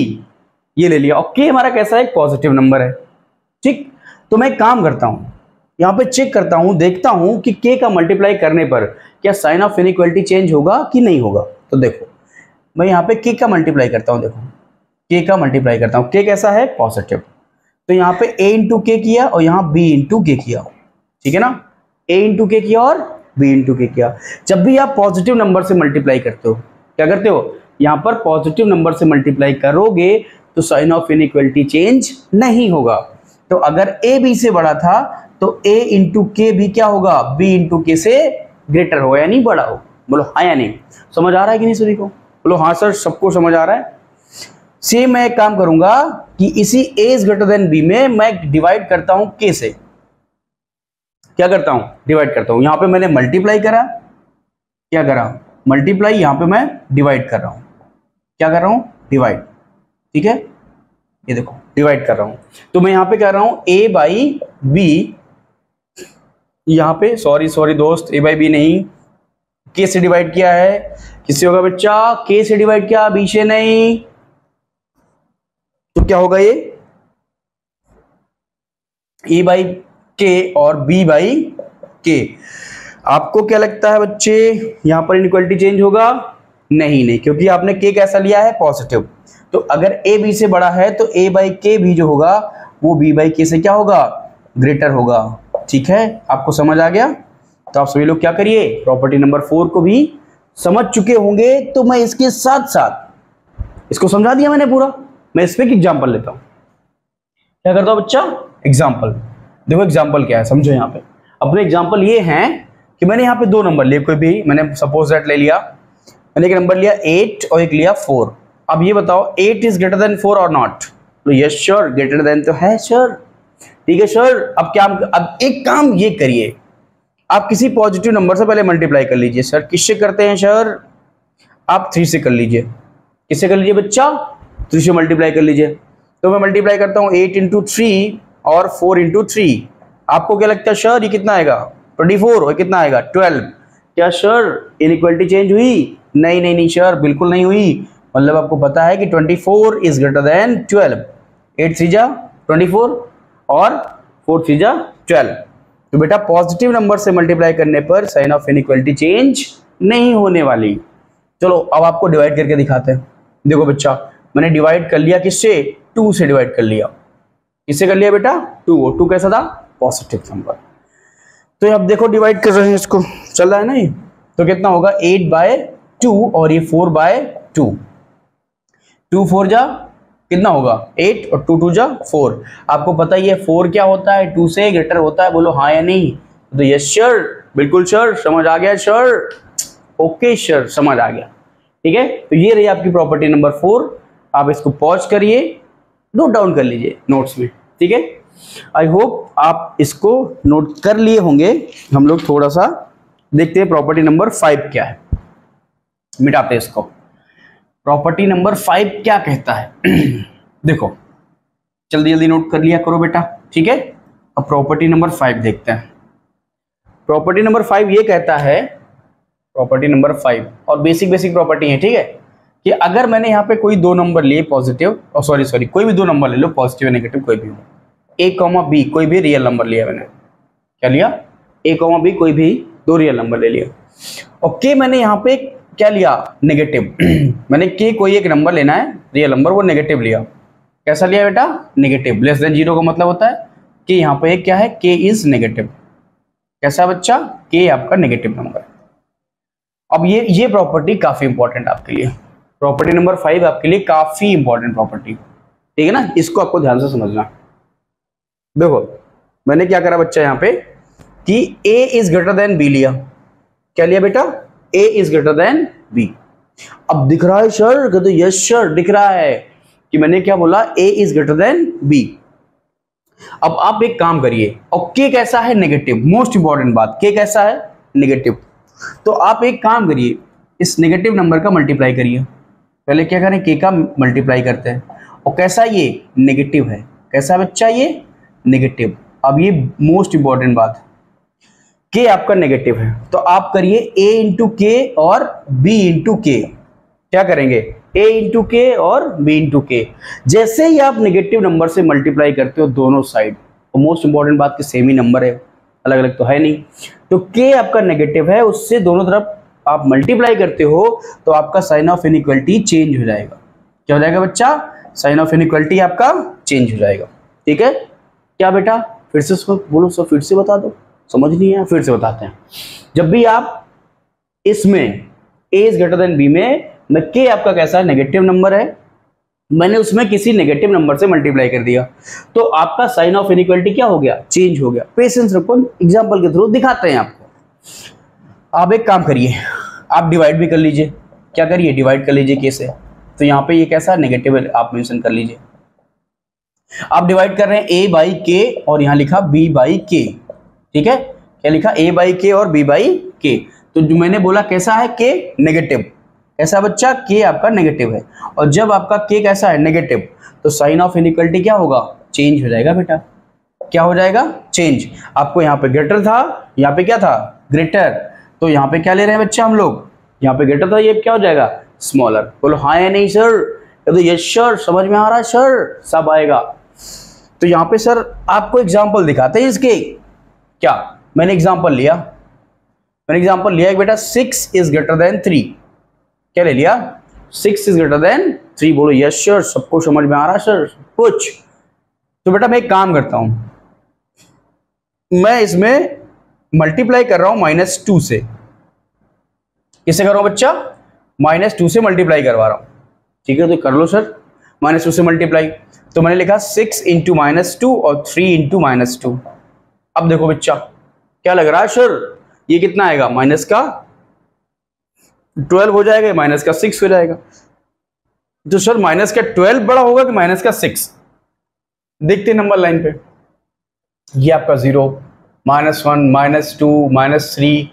ये ले लिया, और k हमारा कैसा है, पॉजिटिव नंबर है, ठीक। तो मैं एक काम करता हूं, यहाँ पे चेक करता हूं, देखता हूं कि k का मल्टीप्लाई करने पर क्या साइन ऑफ इनइक्वालिटी चेंज होगा कि नहीं होगा। तो देखो मैं यहाँ पे k का मल्टीप्लाई करता हूँ, देखो k का मल्टीप्लाई करता हूँ, k कैसा है, पॉजिटिव, तो यहाँ पे a इंटू के किया और यहाँ b इंटू के किया, ठीक है ना, a इंटू के किया और b इंटू के किया। जब भी आप पॉजिटिव नंबर से मल्टीप्लाई करते हो, क्या करते हो, यहाँ पर पॉजिटिव नंबर से मल्टीप्लाई करोगे तो साइन ऑफ इनइक्वालिटी चेंज नहीं होगा। तो अगर a b से बड़ा था तो a इंटू के भी क्या होगा, b इंटू के से ग्रेटर हो, यानी बड़ा हो। बोलो हाँ या नहीं, समझ आ रहा है कि नहीं सभी को, बोलो हाँ सर, सबको समझ आ रहा है। सेम मैं एक काम करूंगा कि इसी a is greater then b में मैं डिवाइड करता हूं k से, क्या करता हूं, डिवाइड करता हूं। यहां पे मैंने मल्टीप्लाई करा, क्या करा, मल्टीप्लाई, यहां पे मैं डिवाइड कर रहा हूं, क्या कर रहा हूं, डिवाइड, ठीक है, ये देखो डिवाइड कर रहा हूं। तो मैं यहां पे कर रहा हूं a बाई b, यहां पे सॉरी दोस्त, a बाई b नहीं, k से डिवाइड किया है, किससे होगा बच्चा, k से डिवाइड किया, b से नहीं, तो क्या होगा, ये a बाई के और b बाई के। आपको क्या लगता है बच्चे, यहां पर इनइक्वालिटी चेंज होगा, नहीं, क्योंकि आपने k कैसा लिया है, पॉजिटिव। तो अगर a b से बड़ा है तो a बाई के भी जो होगा वो b बाई के से क्या होगा, ग्रेटर होगा, ठीक है, आपको समझ आ गया। तो आप सभी लोग क्या करिए, प्रॉपर्टी नंबर 4 को भी समझ चुके होंगे। तो मैं इसके साथ साथ इसको समझा दिया मैंने पूरा, मैं इस पे एक एग्जाम्पल लेता हूं, क्या करता हूं बच्चा, एग्जाम्पल। देखो एग्जाम्पल क्या है, समझो। यहाँ पे अपने एग्जाम्पल ये हैं कि मैंने यहाँ पे 2 नंबर लिए, कोई भी मैंने सपोज दैट ले लिया, मैंने एक नंबर लिया 8 और एक लिया 4। अब ये बताओ 8 इज ग्रेटर देन 4 और नॉट, तो यस श्योर, ग्रेटर देन तो है सर, ठीक है सर। अब क्या, अब एक काम ये करिए, आप किसी पॉजिटिव नंबर से पहले मल्टीप्लाई कर लीजिए। सर किससे करते हैं सर, आप 3 से कर लीजिए, किससे कर लीजिए बच्चा, 3 से मल्टीप्लाई कर लीजिए। तो मैं मल्टीप्लाई करता हूँ 8 इंटू 3 और 4 इंटू 3। आपको क्या लगता है सर, ये कितना आएगा, 24, और कितना आएगा 12। क्या सर इनइक्वालिटी चेंज हुई, नहीं सर, बिल्कुल नहीं हुई। मतलब आपको पता है कि 24 इज ग्रेटर देन 12, 8 3 जा 24 और 4 3 जा 12। तो बेटा पॉजिटिव नंबर से मल्टीप्लाई करने पर साइन ऑफ इनइक्वालिटी चेंज नहीं होने वाली। चलो अब आपको डिवाइड करके दिखाते हैं। देखो बच्चा, मैंने डिवाइड कर लिया, किससे, 2 से डिवाइड कर लिया, किससे कर लिया बेटा, 2 कैसा था, पॉजिटिव नंबर। तो अब देखो डिवाइड कर रहे हैं, इसको चल रहा है ना ये, तो कितना होगा 8/2 और ये 4/2, 2 4 जा कितना होगा 8 और 2 2 जा 4। आपको पता ही है 4 क्या होता है, 2 से ग्रेटर होता है, बोलो हाँ या नहीं। तो यस सर, बिल्कुल सर, समझ आ गया सर, ओके सर, समझ आ गया, ठीक है। तो ये रही आपकी प्रॉपर्टी नंबर 4। आप इसको पॉज करिए, नोट डाउन कर लीजिए नोट्स में, ठीक है। आई होप आप इसको नोट कर लिए होंगे। हम लोग थोड़ा सा देखते हैं प्रॉपर्टी नंबर 5 क्या है, मिटाते हैं इसको। प्रॉपर्टी नंबर 5 क्या कहता है देखो, जल्दी जल्दी नोट कर लिया करो बेटा, ठीक है। अब प्रॉपर्टी नंबर 5 देखते हैं। प्रॉपर्टी नंबर 5 ये कहता है, प्रॉपर्टी नंबर 5 और बेसिक प्रॉपर्टी है, ठीक है, कि अगर मैंने यहाँ पे कोई दो नंबर लिए पॉजिटिव, और सॉरी कोई भी दो नंबर ले लो, पॉजिटिव या नेगेटिव कोई भी हो, a, b कोई भी रियल नंबर लिया मैंने, क्या लिया, a, b कोई भी दो रियल नंबर ले लिया, और k मैंने यहाँ पे क्या लिया, नेगेटिव मैंने k कोई एक नंबर लेना है रियल नंबर, वो नेगेटिव लिया। कैसा लिया बेटा, नेगेटिव। लेस देन 0 का मतलब होता है कि यहाँ पे क्या है, k इज नेगेटिव। कैसा बच्चा, k आपका नेगेटिव नंबर है। अब ये प्रॉपर्टी काफी इंपॉर्टेंट आपके लिए, प्रॉपर्टी नंबर 5 आपके लिए काफी इंपॉर्टेंट प्रॉपर्टी, ठीक है ना, इसको आपको ध्यान से समझना। देखो मैंने क्या करा बच्चा यहाँ पे कि a is greater then b लिया। क्या लिया बेटा, a is greater then b। अब दिख रहा है सर, कहते यस सर, दिख रहा है कि मैंने क्या बोला, a is greater then b। अब आप एक काम करिए, और k कैसा है, नेगेटिव। मोस्ट इंपॉर्टेंट बात, k कैसा है, नेगेटिव। तो आप एक काम करिए, इस नेगेटिव नंबर का मल्टीप्लाई करिए। पहले क्या करें, k का मल्टीप्लाई करते हैं, और कैसा ये नेगेटिव है। कैसा बच्चा, ये नेगेटिव। अब ये मोस्ट इंपॉर्टेंट बात, k आपका नेगेटिव है, तो आप करिए a इंटू के और b इंटू के। क्या करेंगे, a इंटू के और b इंटू के। जैसे ही आप नेगेटिव नंबर से मल्टीप्लाई करते हो दोनों साइड, तो मोस्ट इंपॉर्टेंट बात कि सेम ही नंबर है, अलग अलग तो है नहीं, तो k आपका नेगेटिव है, उससे दोनों तरफ आप मल्टीप्लाई करते हो तो आपका साइन ऑफ इनइक्वालिटी चेंज हो जाएगा। क्या हो जाएगा बच्चा, साइन ऑफ इनइक्वालिटी आपका चेंज हो जाएगा, ठीक है। क्या बेटा, फिर से बोलो सर, फिर से बता दो, समझ नहीं है, फिर से बताते हैं। जब भी आप इसमें a is greater then b में k आपका कैसा नेगेटिव नंबर है, मैंने उसमें किसी नेगेटिव नंबर से मल्टीप्लाई कर दिया, तो आपका साइन ऑफ इनइक्वालिटी क्या हो गया, चेंज हो गया। पेशेंस रखो, एग्जांपल के थ्रू दिखाते हैं आपको। आप एक काम करिए, आप डिवाइड भी कर लीजिए। क्या करिए, डिवाइड कर लीजिए k से। तो यहाँ पे ये कैसा नेगेटिव है, आप मेंशन कर लीजिए। आप डिवाइड कर रहे हैं a बाई k और यहाँ लिखा b बाई k, ठीक है। क्या लिखा, a बाई k और b बाई k। तो जो मैंने बोला कैसा है, k नेगेटिव। कैसा बच्चा, k आपका नेगेटिव है, और जब आपका k कैसा है, नेगेटिव, तो साइन ऑफ इनइक्वालिटी क्या होगा, चेंज हो जाएगा बेटा। क्या हो जाएगा, चेंज। आपको यहाँ पे ग्रेटर था, यहाँ पे क्या था, ग्रेटर, तो यहाँ पे क्या ले रहे हैं बच्चा हम लोग, यहाँ पे ग्रेटर था, ये क्या हो जाएगा, स्मॉलर। बोलो हाँ या नहीं सर, तो यस सर, समझ में आ रहा है सर, सब आएगा। तो यहाँ पे सर आपको एग्जांपल दिखाते हैं इसके। क्या, मैंने एग्जांपल लिया, एक बेटा 6 इज ग्रेटर देन 3। क्या ले लिया, 6 इज ग्रेटर देन 3। बोलो यस सर, सबको समझ में आ रहा है सर कुछ। तो बेटा मैं एक काम करता हूं, मैं इसमें मल्टीप्लाई कर रहा हूं -2 से। किससे कर रहा हूं बच्चा, -2 से मल्टीप्लाई करवा रहा हूं, ठीक है। तो कर लो सर, -2 से मल्टीप्लाई। तो मैंने लिखा 6 इंटू -2 और 3 इंटू -2। अब देखो बच्चा क्या लग रहा है सर, ये कितना आएगा, माइनस का 12 हो जाएगा, माइनस का 6 हो जाएगा। तो सर माइनस का 12 बड़ा होगा कि माइनस का 6, देखते नंबर लाइन पे। ये आपका 0, -1, -2, -3,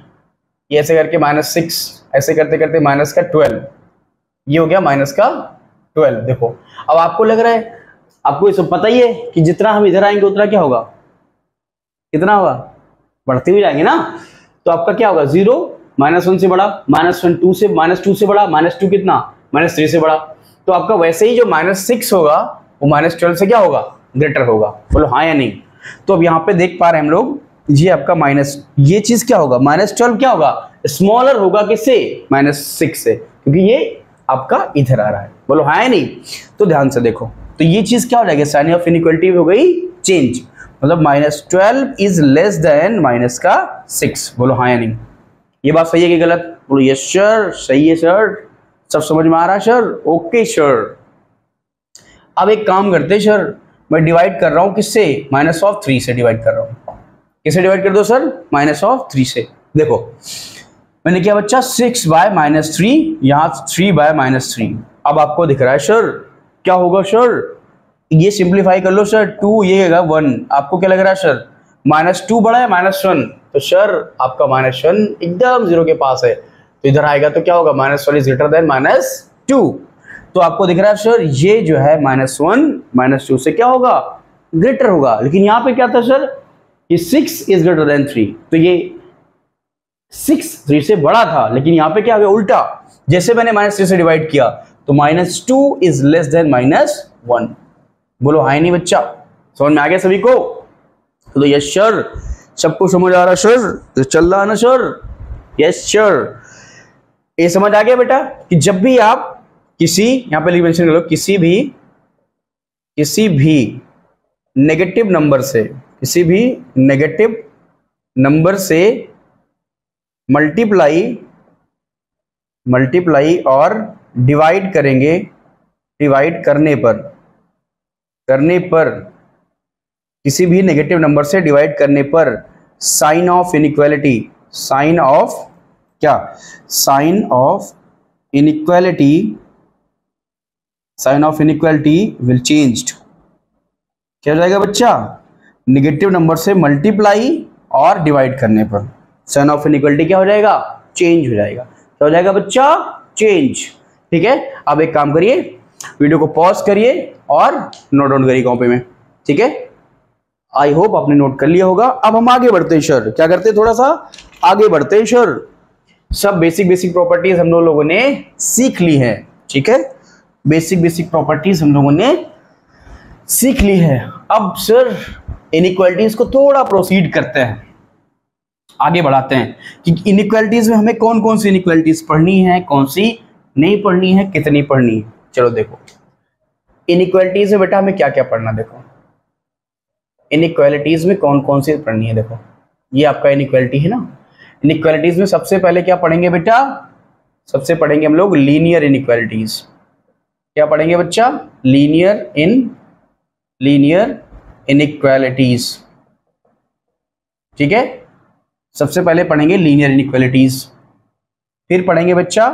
ये ऐसे करके -6, ऐसे करते करते माइनस का 12, ये हो गया माइनस का 12। देखो अब आपको लग रहा है, आपको ये सब पता ही है कि जितना हम इधर आएंगे उतना क्या होगा, कितना होगा, बढ़ते हुए जाएंगे ना। तो आपका क्या होगा, 0, -1 से बड़ा, -2 से बड़ा, -2 कितना, -3 से बड़ा। तो आपका वैसे ही जो -6 होगा वो -12 से क्या होगा, ग्रेटर होगा। बोलो हाँ या नहीं। तो अब यहाँ पे देख पा रहे हैं हम लोग, ये आपका ये चीज क्या होगा, -12 क्या होगा, स्मॉलर होगा किससे, -6 से, क्योंकि ये आपका इधर आ रहा है। बोलो हाँ या नहीं। तो ध्यान से देखो, तो ये चीज क्या हो जाएगी, साइन ऑफ इनइक्वालिटी हो गई चेंज, मतलब -12 इज लेस देन -6। बोलो हाँ या नहीं। ये बात सही है कि गलत, बोलो यस सर, सही है सर, सब समझ में आ रहा है सर, ओके सर। अब एक काम करते हैं सर, मैं डिवाइड कर रहा हूं किससे, -3 से डिवाइड कर रहा हूं। किससे डिवाइड कर दो सर, -3 से। देखो मैंने क्या बच्चा, 6 बाय -3, यहाँ 3 बाय -3। अब आपको दिख रहा है सर क्या होगा सर, ये सिंप्लीफाई कर लो सर, 2 ये होगा 1। आपको क्या लग रहा है सर, -2 बड़ा है -1, तो सर आपका -1 एकदम 0 के पास है, तो इधर आएगा तो क्या होगा, -1 इज ग्रेटर देन -2। तो आपको दिख रहा है सर ये जो है -1 -2 से क्या होगा, ग्रेटर होगा। लेकिन यहाँ पे क्या था सर, ये 6 इज ग्रेटर देन 3, तो ये 6 3 से बड़ा था, लेकिन यहाँ पे क्या हो गया उल्टा, जैसे मैंने -3 से डिवाइड किया तो -2 इज लेस देन -1। बोलो हाय नहीं बच्चा, समझ में आ गया सभी को? तो यस सर, सबको समझ आ रहा सर, चल रहा है ना सर? यस सर, ये समझ आ गया बेटा कि जब भी आप किसी, यहां पे मेंशन कर लो, किसी भी नेगेटिव नंबर से, किसी भी नेगेटिव नंबर से मल्टीप्लाई और डिवाइड करेंगे, डिवाइड करने पर किसी भी नेगेटिव नंबर से डिवाइड करने पर sign of inequality, sign of क्या, sign of inequality will changed. क्या हो जाएगा बच्चा, नेगेटिव नंबर से मल्टीप्लाई और डिवाइड करने पर साइन ऑफ इनइक्वालिटी क्या हो जाएगा, चेंज हो जाएगा। क्या हो जाएगा बच्चा, चेंज। ठीक है, अब एक काम करिए, वीडियो को पॉज करिए और नोट डाउन करिए कॉपी में। ठीक है, आई होप आपने नोट कर लिया होगा। अब हम आगे बढ़ते हैं सर, क्या करते हैं, थोड़ा सा आगे बढ़ते हैं सर। सब बेसिक प्रॉपर्टीज हम लोगों ने सीख ली है। ठीक है, बेसिक प्रॉपर्टीज हम लोगों ने सीख ली है। अब सर इनइक्वालिटीज को थोड़ा प्रोसीड करते हैं, आगे बढ़ाते हैं कि इनइक्वालिटीज में हमें कौन कौन सी इनइक्वालिटीज पढ़नी है, कौन सी नहीं पढ़नी है, कितनी पढ़नी है। चलो देखो, इनइक्वालिटीज में बेटा हमें क्या क्या पढ़ना, देखो इनइक्वालिटीज में कौन कौन सी पढ़नी है। देखो ये आपका इनइक्वालिटी है ना, इनइक्वालिटीज में सबसे पहले क्या पढ़ेंगे बेटा, सबसे पढ़ेंगे हम लोग लीनियर इनइक्वालिटीज। क्या पढ़ेंगे बच्चा, लीनियर इनइक्वालिटीज। ठीक है, सबसे पहले पढ़ेंगे लीनियर इनइक्वालिटीज, फिर पढ़ेंगे बच्चा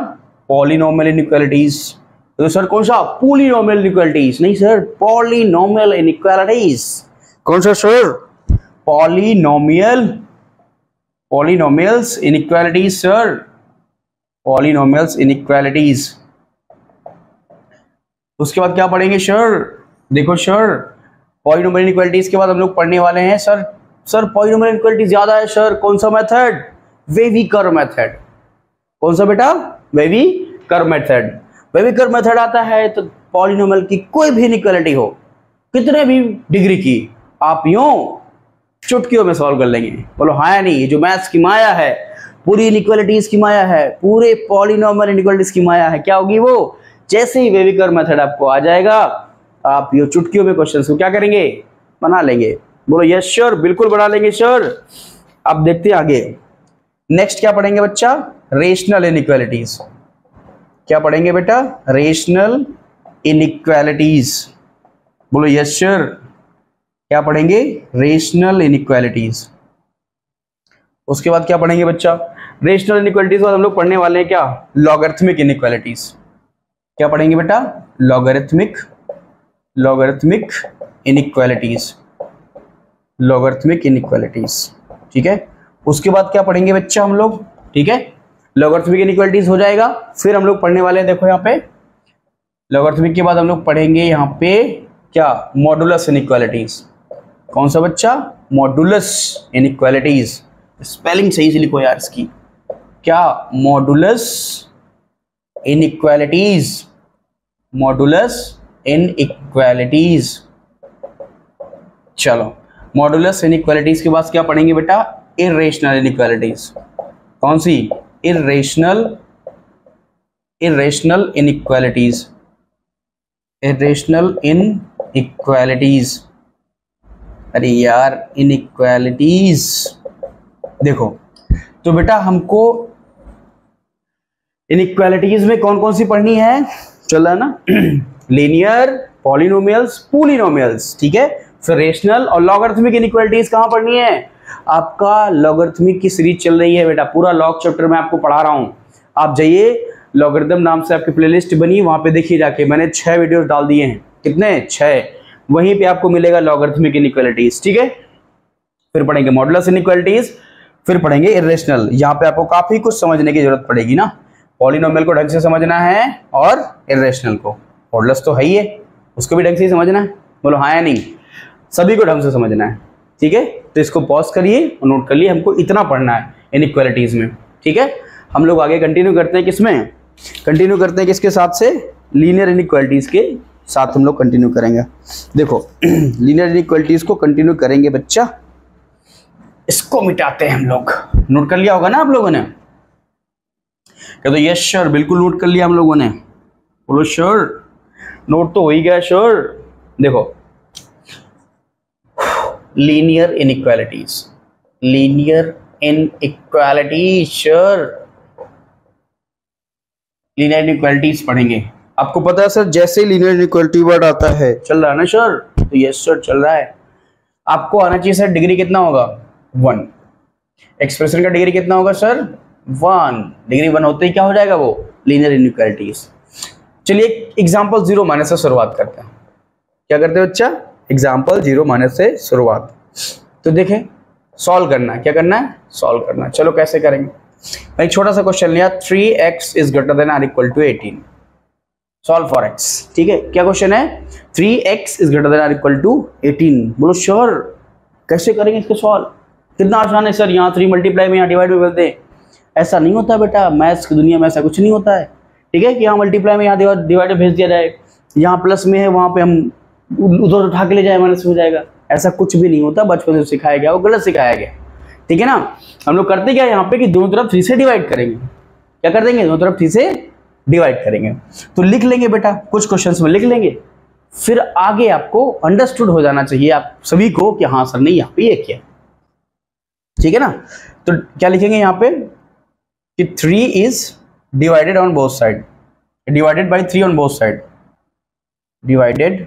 पॉलिनोमियल इनइक्वालिटीज। तो सर कौन सा, पॉलिनोमियल इनइक्वालिटीज नहीं सर, पॉलिनोमियल इनइक्वालिटीज। कौन सा sir, polynomials inequalities sir, polynomials inequalities. उसके बाद क्या पढ़ेंगे सर, देखो सर पॉलिनोमियल इनइक्वालिटीज के बाद हम लोग पढ़ने वाले हैं सर पॉलिनोमियल इनइक्वालिटीज ज्यादा है सर, कौन सा मेथड, वेवी कर्व मेथड। कौन सा बेटा, wavy curve method. Wavy curve method आता है तो पॉलिनोमियल की कोई भी इनइक्वालिटी हो, कितने भी डिग्री की, आप यूं चुटकियों में सॉल्व कर लेंगे। बोलो हाँ या नहीं, ये जो मैथ्स की माया है, पूरी इनइक्वालिटीज की माया है, पूरे पॉलिनोमियल इनइक्वालिटीज की माया है, क्या होगी वो, जैसे ही वेवी कर्व मेथड आपको आ जाएगा, आप ये चुटकियों में क्वेश्चंस को क्या करेंगे, बना लेंगे। बोलो यस सर, बिल्कुल बना लेंगे सर। अब देखते हैं आगे, नेक्स्ट क्या पढ़ेंगे बच्चा, रेशनल इनइक्वालिटीज। क्या पढ़ेंगे बेटा, रेशनल इनइक्वालिटीज। बोलो यस सर, क्या पढ़ेंगे, रेशनल इनइक्वालिटीज। उसके बाद क्या पढ़ेंगे बच्चा, रेशनल इनइक्वालिटीज के बाद हम लोग पढ़ने वाले हैं क्या, लॉगरिथमिक इनइक्वालिटीज। क्या पढ़ेंगे बेटा, लॉगरिथमिक इनइक्वालिटीज, लॉगरिथमिक इनइक्वालिटीज। ठीक है, उसके बाद क्या पढ़ेंगे बच्चा हम लोग, ठीक है, लॉगरिथमिक इनइक्वालिटीज हो जाएगा। फिर हम लोग पढ़ने वाले हैं, देखो यहाँ पे लॉगरिथमिक के बाद हम लोग पढ़ेंगे यहाँ पे क्या, मॉडुलस इनइक्वालिटीज। कौन सा बच्चा, मॉडुलस इनइक्वालिटीज। स्पेलिंग सही से लिखो यार इसकी, क्या, मॉडुलस इनइक्वालिटीज, मॉडुलस इनइक्वालिटीज। चलो, मॉडुलस इनइक्वालिटीज के बाद क्या पढ़ेंगे बेटा, इर्रेशनल इनइक्वालिटीज। कौन सी, इर्रेशनल इनइक्वालिटीज, इर्रेशनल इनइक्वालिटीज। अरे यार इनइक्वालिटीज, देखो तो बेटा हमको इनइक्वालिटीज में कौन कौन सी पढ़नी है, चला ना, लीनियर, पॉलिनोमियल्स, पॉलिनोमियल्स। ठीक है, फिर रेशनल और लॉगरिथमिक इनइक्वालिटीज कहाँ पढ़नी है, आपका लॉगरिथमिक की सीरीज चल रही है बेटा, पूरा लॉग चैप्टर मैं आपको पढ़ा रहा हूं। आप जाइए, लॉगरिथम नाम से आपकी प्लेलिस्ट बनी, वहां पे देखिए जाके, मैंने 6 वीडियोस डाल दिए हैं, कितने, 6, वहीं पे आपको मिलेगा लॉगरिथमिक इनइक्वालिटीज। ठीक है, फिर पढ़ेंगे मॉडुलस इनइक्वालिटीज, फिर पढ़ेंगे इर्रेशनल। यहाँ पे आपको काफी कुछ समझने की जरूरत पड़ेगी ना, पॉलिनोमियल को ढंग से समझना है और इर्रेशनल को। मॉडुलस तो है ही है, उसको भी ढंग से ही समझना है। बोलो हाँ या नहीं, सभी को ढंग से समझना है, ठीक है। तो इसको पॉज करिए और नोट कर लिए, हमको इतना पढ़ना है इनइक्वालिटीज में, ठीक है। हम लोग आगे कंटिन्यू करते हैं किसमें, कंटिन्यू करते हैं किसके साथ से, लीनियर इनइक्वालिटीज के साथ हम लोग कंटिन्यू करेंगे। देखो लीनियर इनइक्वालिटीज को कंटिन्यू करेंगे बच्चा, इसको मिटाते हैं हम लोग। नोट कर लिया होगा ना आप लोगों ने, क्या तो यस श्योर, बिल्कुल नोट कर लिया हम लोगों ने, बोलो श्योर, नोट तो हो ही गया श्योर। देखो linear inequalities, linear inequality sure, linear inequalities पढ़ेंगे। आपको पता है सर जैसे ही लीनियर इनइक्वालिटी वर्ड आता है, चल रहा है ना सर, तो यस सर चल रहा है। आपको आना चाहिए सर डिग्री कितना होगा 1, एक्सप्रेशन का डिग्री कितना होगा सर 1, डिग्री 1 होते ही क्या हो जाएगा वो लीनियर इनइक्वालिटीज। चलिए एग्जांपल 0 माइनस से शुरुआत करते हैं। क्या करते हैं बच्चा, एग्जांपल 0 माइनस से शुरुआत। तो देखें सॉल्व करना है, क्या करना है सॉल्व करना है। चलो कैसे करेंगे, मैं एक छोटा सा क्वेश्चन लिया, 3x is greater than or equal to 18, solve for x, ठीक है। क्या क्वेश्चन है, 3x is greater than or equal to 18, बोलो श्योर कैसे करेंगे इसको सॉल्व, कितना आसान है सर, यहाँ 3 मल्टीप्लाई में यहाँ डिवाइड में कर दे। ऐसा नहीं होता बेटा, मैथ्स की दुनिया में ऐसा कुछ नहीं होता है, ठीक है, कि यहाँ मल्टीप्लाई में यहाँ डिवाइड में भेज दिया जाए, यहाँ प्लस में है वहाँ पे हम उधर उठा के ले जाए माइनस हो जाएगा, ऐसा कुछ भी नहीं होता। बचपन से सिखाया गया वो गलत सिखाया गया, ठीक है ना। हम लोग करते क्या यहाँ पे कि दोनों तरफ 3 से डिवाइड करेंगे, क्या कर देंगे दोनों तरफ 3 से डिवाइड करेंगे। तो लिख लेंगे बेटा, कुछ क्वेश्चंस में लिख लेंगे, फिर आगे आपको अंडरस्टूड हो जाना चाहिए आप सभी को कि हाँ सर ने यहाँ पे ये किया, ठीक है ना। तो क्या लिखेंगे यहाँ पे कि 3 is divided on both side, divided by 3 on both side, divided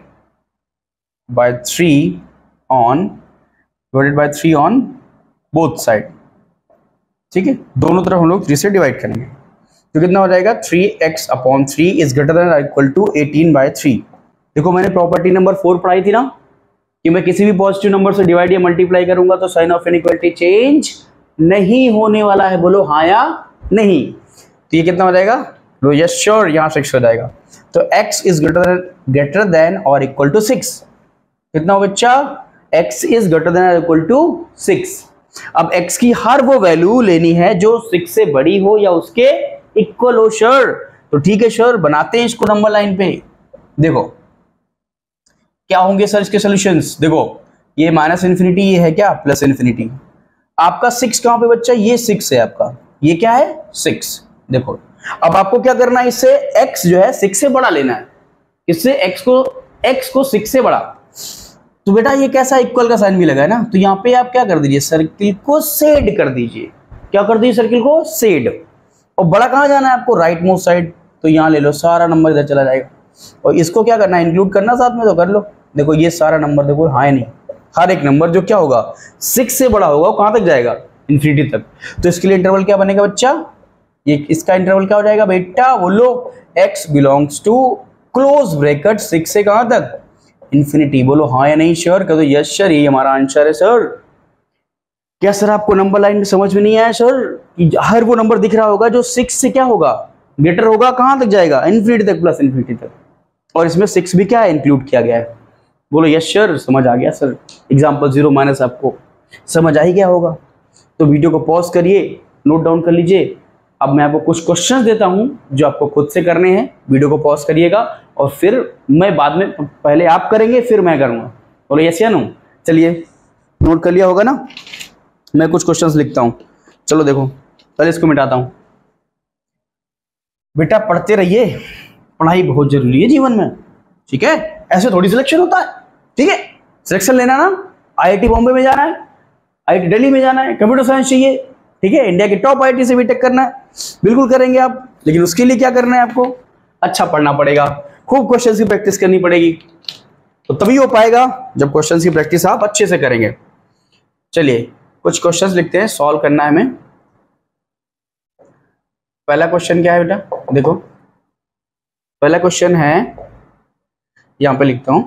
by 3 on, divided by 3 on both side, ठीक है। दोनों तरफ हम लोग 3 से डिवाइड करेंगे, तो कितना हो जाएगा 3x upon 3 is greater then और इक्वल टू 18 बाय 3। देखो मैंने प्रॉपर्टी नंबर 4 पढ़ाई थी ना, कि मैं किसी भी पॉजिटिव नंबर से डिवाइड या मल्टीप्लाई करूंगा तो साइन ऑफ इनइक्वालिटी चेंज नहीं होने वाला है, बोलो हाँ या नहीं। तो ये कितना हो जाएगा, लो यस श्योर, यहाँ 6 हो जाएगा। तो x इज ग्रेटर देन और इक्वल टू 6, कितना हो बच्चा, x इज ग्रेटर देन और इक्वल टू 6। अब x की हर वो वैल्यू लेनी है जो 6 से बड़ी हो या उसके इक्वल हो श्योर। तो ठीक है श्योर, बनाते हैं इसको नंबर लाइन पे। देखो क्या होंगे सर इसके सॉल्यूशंस, देखो ये माइनस इन्फिनिटी, ये है क्या प्लस इन्फिनिटी। आपका 6 कहां पे बच्चा, ये 6 है आपका, ये क्या है 6। देखो अब आपको क्या करना है, इससे x जो है 6 से बड़ा लेना है, इससे x को 6 से बड़ा। तो बेटा ये कैसा इक्वल का साइन भी लगा है ना, तो यहाँ पे आप क्या कर दीजिए, सर्किल को शेड कर दीजिए। क्या कर दीजिए, सर्किल को शेड। और बड़ा कहाँ जाना है आपको, राइट मोस्ट साइड, तो यहाँ ले लो, सारा नंबर इधर चला जाएगा। और इसको क्या करना है, इंक्लूड करना साथ में, तो कर लो। देखो ये सारा नंबर देखो, हाँ नहीं, हर एक नंबर जो क्या होगा 6 से बड़ा होगा वो कहाँ तक जाएगा, इन्फिनिटी तक। तो इसके लिए इंटरवल क्या बनेगा बच्चा, ये इसका इंटरवल क्या हो जाएगा बेटा, बोलो x belongs to close bracket 6 से कहां तक, इन्फिनिटी। बोलो हाँ या नहीं श्योर, कह दो यस सर, ये हमारा आंसर है सर। क्या सर आपको नंबर लाइन में समझ में नहीं आया सर, कि हर वो नंबर दिख रहा होगा जो 6 से क्या होगा, ग्रेटर होगा, कहां तक जाएगा, इन्फिनिटी तक, प्लस इन्फिनिटी तक। और इसमें 6 भी क्या है, इंक्लूड किया गया है। बोलो यस सर, समझ आ गया सर। एग्जाम्पल 0 माइनस आपको समझ आ ही गया होगा। तो वीडियो को पॉज करिए, नोट डाउन कर लीजिए। अब मैं आपको कुछ क्वेश्चंस देता हूं जो आपको खुद से करने हैं, वीडियो को पॉज करिएगा और फिर मैं बाद में, पहले आप करेंगे फिर मैं करूंगा। बोलो यस या नो, चलिए नोट कर लिया होगा ना। मैं कुछ क्वेश्चंस लिखता हूं, चलो देखो पहले इसको मिटाता हूं। बेटा पढ़ते रहिए, पढ़ाई बहुत जरूरी है जीवन में, ठीक है। ऐसे थोड़ी सिलेक्शन होता है, ठीक है। सिलेक्शन लेना ना, IIT बॉम्बे में जाना है, IIT दिल्ली में जाना है, कंप्यूटर साइंस चाहिए, ठीक है, इंडिया के टॉप IIT से बीटेक करना है, बिल्कुल करेंगे आप। लेकिन उसके लिए क्या करना है, आपको अच्छा पढ़ना पड़ेगा, खूब क्वेश्चंस की प्रैक्टिस करनी पड़ेगी, तो तभी हो पाएगा जब क्वेश्चंस की प्रैक्टिस आप अच्छे से करेंगे। चलिए कुछ क्वेश्चंस लिखते हैं, सॉल्व करना है हमें। पहला क्वेश्चन क्या है बेटा, देखो पहला क्वेश्चन है, यहां पे लिखता हूं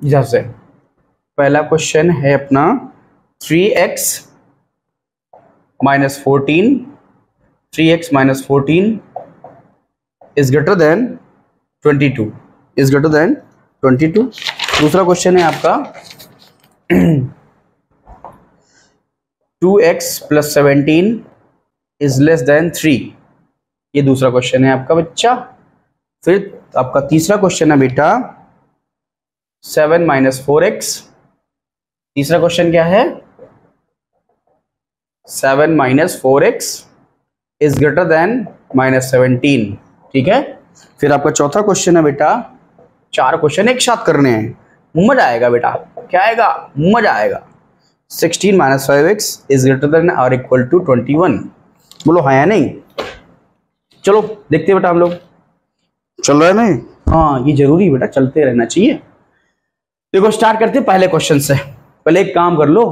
इधर से। पहला क्वेश्चन है अपना 3x minus 14, 3x minus 14 is greater then 22। Is greater then 22। दूसरा क्वेश्चन है आपका 2x + 17 इज लेस देन 3। ये दूसरा क्वेश्चन है आपका बच्चा। फिर आपका तीसरा क्वेश्चन है बेटा 7 - 4x। तीसरा क्वेश्चन क्या है? 7 - 4x इज ग्रेटर देन -17। ठीक है। फिर आपका चौथा क्वेश्चन है बेटा, 4 क्वेश्चन एक साथ करने हैं, मजा आएगा बेटा। क्या आएगा? मजा आएगा। 16 - 5x इज ग्रेटर देन और इक्वल टू 21। बोलो हाँ या नहीं? चलो देखते हैं बेटा हम लोग। चल रहा है नहीं? हाँ ये जरूरी बेटा, चलते रहना चाहिए। देखो स्टार्ट करते हैं पहले क्वेश्चन से। पहले एक काम कर लो।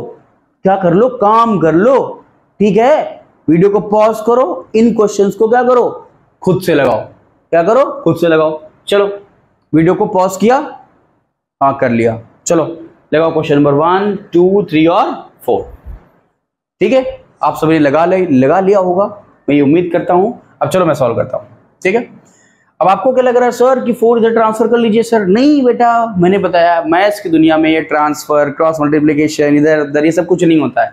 क्या कर लो? काम कर लो। ठीक है, वीडियो को पॉज करो, इन क्वेश्चंस को क्या करो? खुद से लगाओ। क्या करो? खुद से लगाओ। चलो वीडियो को पॉज किया? हाँ कर लिया। चलो लगाओ क्वेश्चन नंबर 1, 2, 3 और 4। ठीक है, आप सभी लगा लिया होगा, मैं ये उम्मीद करता हूं। अब चलो मैं सॉल्व करता हूं। ठीक है, अब आपको क्या लग रहा है सर कि 4 इधर ट्रांसफर कर लीजिए? सर नहीं बेटा, मैंने बताया मैथ्स की दुनिया में ये ट्रांसफर, क्रॉस मल्टीप्लिकेशन, इधर उधर ये सब कुछ नहीं होता है।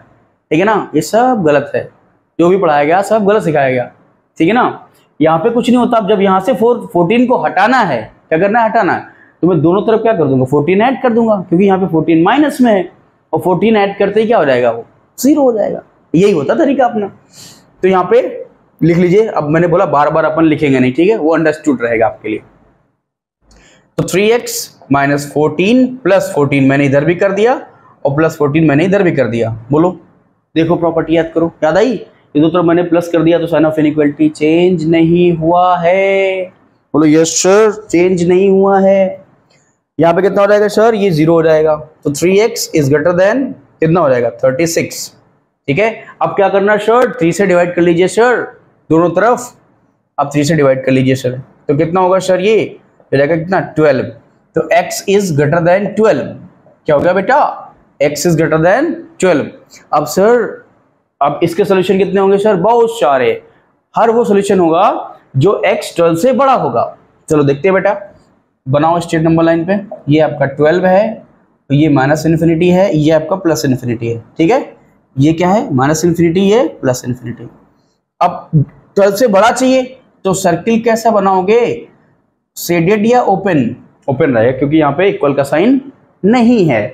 ठीक है ना, ये सब गलत है। जो भी पढ़ाया गया सब गलत सिखाया गया। ठीक है ना, यहाँ पे कुछ नहीं होता। अब जब यहाँ से 14 को हटाना है, क्या करना है? हटाना है। तो मैं दोनों तरफ क्या कर दूंगा? 14 ऐड कर दूंगा, क्योंकि यहाँ पे 14 माइनस में है और 14 ऐड करते ही क्या हो जाएगा? वो 0 हो जाएगा। यही होता तरीका अपना। तो यहाँ पे लिख लीजिए। अब मैंने बोला बार बार अपन लिखेंगे नहीं, ठीक है, वो अंडरस्टूड रहेगा आपके लिए। तो 3x - 14 + 14 मैंने इधर भी कर दिया और +14 मैंने इधर भी कर दिया। बोलो देखो प्रॉपर्टी याद करो। याद आई? ये दो तरफ मैंने प्लस कर दिया तो साइन ऑफ इनइक्वालिटी चेंज नहीं हुआ है। बोलो यस सर, चेंज नहीं हुआ है। यहाँ पे कितना हो जाएगा सर? ये 0 हो जाएगा। तो 3x इज ग्रेटर देन कितना हो जाएगा? 36। ठीक है, अब क्या करना सर? 3 से डिवाइड कर लीजिए सर, दोनों तरफ। अब 3 से डिवाइड कर लीजिए सर, तो कितना होगा सर? ये हो जाएगा कितना? 12। तो x इज ग्रेटर देन 12। क्या हो गया बेटा? x is greater then 12। अब सर, अब इसके सोल्यूशन कितने होंगे सर? बहुत सारे। हर वो सोल्यूशन होगा जो x 12 से बड़ा होगा। चलो देखते हैं बेटा, बनाओ स्ट्रेट नंबर लाइन पे। ये आपका 12 है, तो ये -∞ है, ये आपका +∞ है। ठीक है, ये क्या है? -∞, ये +∞। अब 12 से बड़ा चाहिए तो सर्किल कैसा बनाओगे? शेडेड या ओपन? ओपन रहेगा, क्योंकि यहाँ पे इक्वल का साइन नहीं है।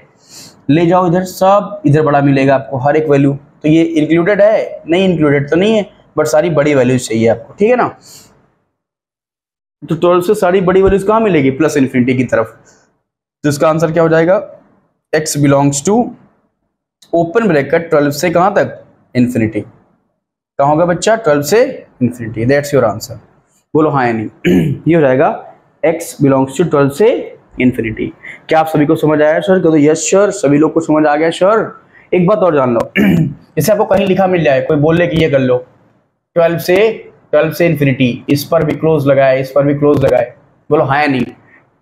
ले जाओ इधर, सब इधर बड़ा मिलेगा आपको, हर एक वैल्यू। तो ये इंक्लूडेड है? नहीं इंक्लूडेड तो नहीं है, बट सारी बड़ी वैल्यूज चाहिए आपको। ठीक है ना, तो 12 से सारी बड़ी वैल्यूज कहाँ मिलेगी? +∞ की तरफ। तो इसका आंसर क्या हो जाएगा? x belongs to open bracket 12 से कहाँ तक? इन्फिनिटी। कहाँ होगा बच्चा? 12 से इन्फिनिटी। That's your answer. बोलो हाँ या नहीं? ये हो जाएगा x बिलोंग्स टू 12 से इन्फिनिटी। क्या आप सभी को समझ आया सर? कह दो यस सर। सभी लोग को समझ आ गया सर? एक बात और जान लो, जैसे आपको कहीं लिखा मिल जाए, कोई बोल ले कि ये कर लो 12 से इन्फिनिटी, इस पर भी क्लोज लगाए, इस पर भी क्लोज लगाए। बोलो हाँ या नहीं?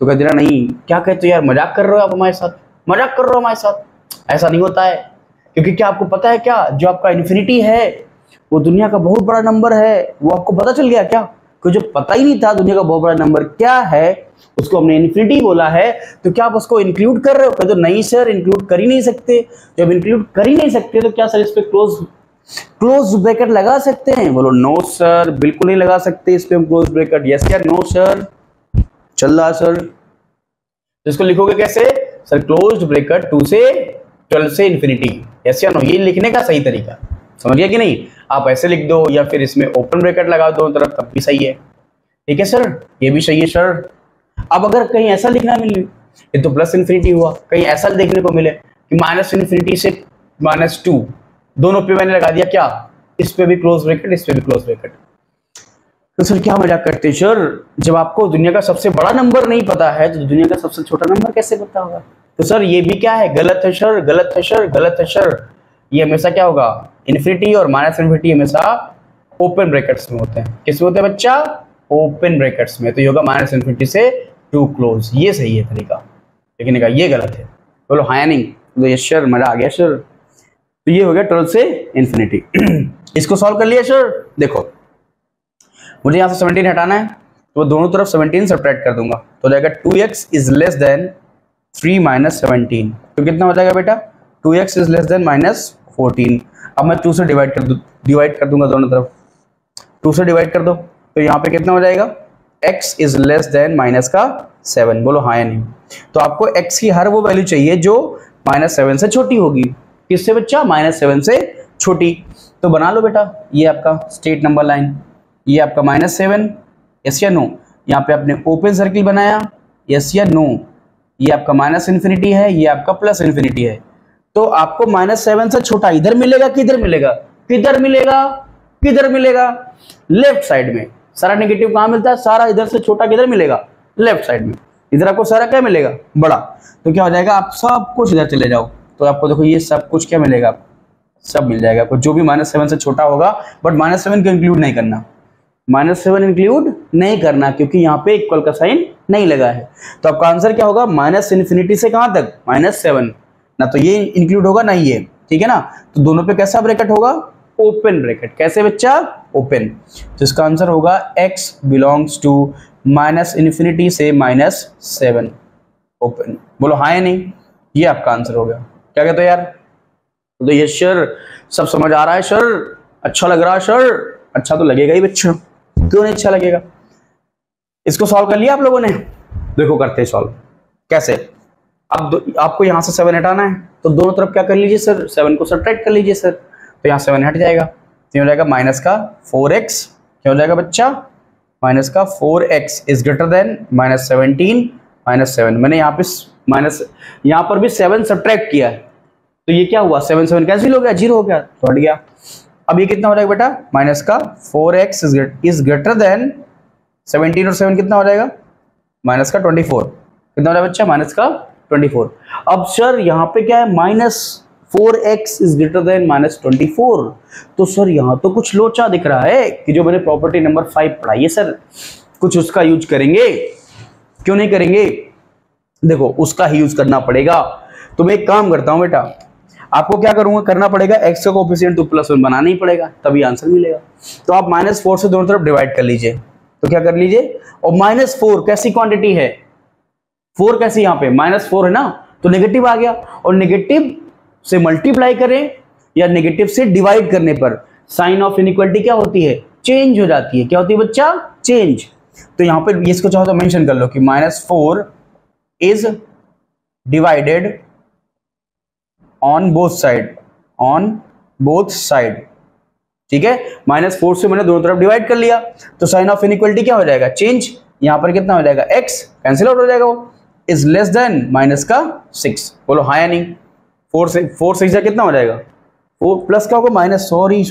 तो कह देना नहीं। क्या कहते हो यार, मजाक कर रहे हो आप हमारे साथ? मजाक कर रहे हो हमारे साथ? ऐसा नहीं होता है, क्योंकि क्या आपको पता है क्या, जो आपका इन्फिनिटी है वो दुनिया का बहुत बड़ा नंबर है। वो आपको पता चल गया क्या? कि जो पता ही नहीं था दुनिया का बहुत बड़ा नंबर क्या है, उसको हमने इन्फिनिटी बोला है। तो क्या आप उसको इंक्लूड कर रहे हो? कहते नहीं सर, इंक्लूड कर ही नहीं सकते। जब इंक्लूड कर ही नहीं सकते तो क्या सर इस पे क्लोज ब्रैकेट लगा सकते हैं? बोलो नो सर, बिल्कुल नहीं लगा सकते इस पे हम क्लोज ब्रैकेट। यस या नो सर? चल रहा सर? तो इसको लिखोगे कैसे सर? क्लोज ब्रैकेट 2 से 12 से इन्फिनिटी। यस या नो? ये लिखने का सही तरीका समझ गया कि नहीं? आप ऐसे लिख दो या फिर इसमें ओपन ब्रैकेट लगा दो दोनों तरफ, तब भी सही है। ठीक है सर, ये भी सही है सर। अब अगर कहीं ऐसा लिखना मिले, ये तो +∞ हुआ, कहीं ऐसा देखने को मिले कि -∞ से -2, दोनों पे मैंने लगा दिया क्या? इस पे भी क्लोज ब्रैकेट, इस पे भी क्लोज ब्रैकेट। तो सर क्या मजाक करते हैं सर? जब आपको दुनिया का सबसे बड़ा नंबर नहीं पता है तो दुनिया का सबसे छोटा नंबर कैसे पता होगा? तो सर ये भी क्या है? गलत है सर, गलत है सर, गलत है सर। ये हमेशा क्या होगा? इन्फिनिटी और -∞ हमेशा ओपन ब्रैकेट्स में होते हैं। किस में होते हैं बच्चा? ओपन ब्रैकेट्स में। तो ये होगा -∞ से 2 क्लोज। ये सही है तरीका, लेकिन ये गलत है। बोलो हाँ या नहीं? तो ये सर मजा आ गया सर। तो ये हो गया 12 से इन्फिनिटी। इसको सॉल्व कर लिया सर। देखो मुझे यहाँ से 17 हटाना है, तो दोनों तरफ 17 सब्ट्रैक्ट कर दूंगा तो जाएगा 2x is less then 3 minus 17। तो कितना हो जाएगा बेटा 2x is less then minus 14। अब मैं 2 से डिवाइड कर दूंगा दोनों तरफ, 2 से डिवाइड कर दो तो यहाँ पे कितना हो जाएगा x is less then minus का 7। बोलो हाँ या नहीं। तो आपको x की हर वो वैल्यू चाहिए जो -7 से छोटी होगी। किससे बच्चा -7 से छोटी। तो बना लो बेटा ये आपका स्टेट नंबर लाइन, ये आपका -7 यस या नो। यहाँ पे आपने ओपन सर्किल बनाया यस या नो। ये आपका -∞ है, ये आपका +∞ है। तो आपको -7 से छोटा इधर मिलेगा, किधर मिलेगा, किधर मिलेगा, किधर मिलेगा, लेफ्ट साइड में। सारा नेगेटिव कहां मिलता है, सारा इधर से छोटा किधर मिलेगा, लेफ्ट साइड में। इधर आपको सारा क्या मिलेगा, बड़ा। तो क्या हो जाएगा, आप सब कुछ इधर चले जाओ तो आपको देखो ये सब कुछ क्या मिलेगा, सब मिल जाएगा आपको, जो भी -7 से छोटा होगा। बट -7 को इंक्लूड नहीं करना, -7 इंक्लूड नहीं करना क्योंकि यहाँ पे इक्वल का साइन नहीं लगा है। तो आपका आंसर क्या होगा, -∞ से कहां तक, -7 ना। तो ये इंक्लूड होगा ना ये, ठीक है ना। तो दोनों पे कैसा ब्रैकेट होगा, ओपन ब्रैकेट। कैसे बच्चा, ओपन। तो इसका आंसर होगा x बिलोंग्स टू -∞ से -7 ओपन। बोलो हाँ या नहीं, ये आपका आंसर हो गया। क्या कहते हो यार, तो ये सर सब समझ आ रहा है सर, अच्छा लग रहा है सर। अच्छा तो लगेगा ही बच्चों, क्यों नहीं अच्छा लगेगा। इसको सॉल्व कर लिया आप लोगों ने, देखो करते हैं सॉल्व कैसे। अब आपको यहां से 7 हटाना है तो दोनों तरफ क्या कर लीजिए सर, 7 को सब्ट्रैक्ट कर लीजिए सर। तो यहाँ 7 हट जाएगा तो हो जाएगा माइनस का 4x। क्या हो जाएगा बच्चा, माइनस का 4x इज ग्रेटर देन -17 -7। मैंने यहाँ पे माइनस, यहाँ पर भी 7 सब्ट्रैक्ट किया है तो ये क्या हुआ, 7 7 कैंसिल हो गया, 0 हो गया, तो हट गया। अब ये कितना हो जाएगा बेटा, माइनस का 4x इज ग्रेटर देन 17 और 7 कितना हो जाएगा, माइनस का 24। कितना हो जाएगा बच्चा, माइनस का 24। अब सर यहाँ पे क्या है, -4x इज ग्रेटर देन -24। तो सर यहाँ तो कुछ लोचा दिख रहा है कि जो मैंने प्रॉपर्टी नंबर 5 पढ़ाई है सर, कुछ उसका यूज करेंगे, क्यों नहीं करेंगे। देखो उसका ही यूज करना पड़ेगा। तो मैं एक काम करता हूं बेटा, आपको क्या करूंगा, करना पड़ेगा x का कोएफिशिएंट 2+1 बनाना ही पड़ेगा, तभी आंसर मिलेगा। तो आप -4 से दोनों तरफ डिवाइड कर लीजिए। तो क्या कर लीजिए, और -4 कैसी क्वांटिटी है, 4 कैसी, यहाँ पे -4 है ना, तो नेगेटिव आ गया। और नेगेटिव से मल्टीप्लाई करें या नेगेटिव से डिवाइड करने पर साइन ऑफ इनइक्वालिटी क्या होती है, चेंज हो जाती है। क्या होती है बच्चा, चेंज। तो यहाँ पे इसको चाहो तो मेंशन कर लो कि -4 is divided on both side, ठीक है। -4 से मैंने दोनों तरफ डिवाइड कर लिया तो साइन ऑफ इनइक्वालिटी क्या हो जाएगा, चेंज। यहाँ पर कितना हो जाएगा, x कैंसिल आउट हो जाएगा, वो इज लेस देन -6। बोलो हाँ या नहीं। 4 से कितना हो जाएगा, 4 प्लस का होगा माइनस, सॉरी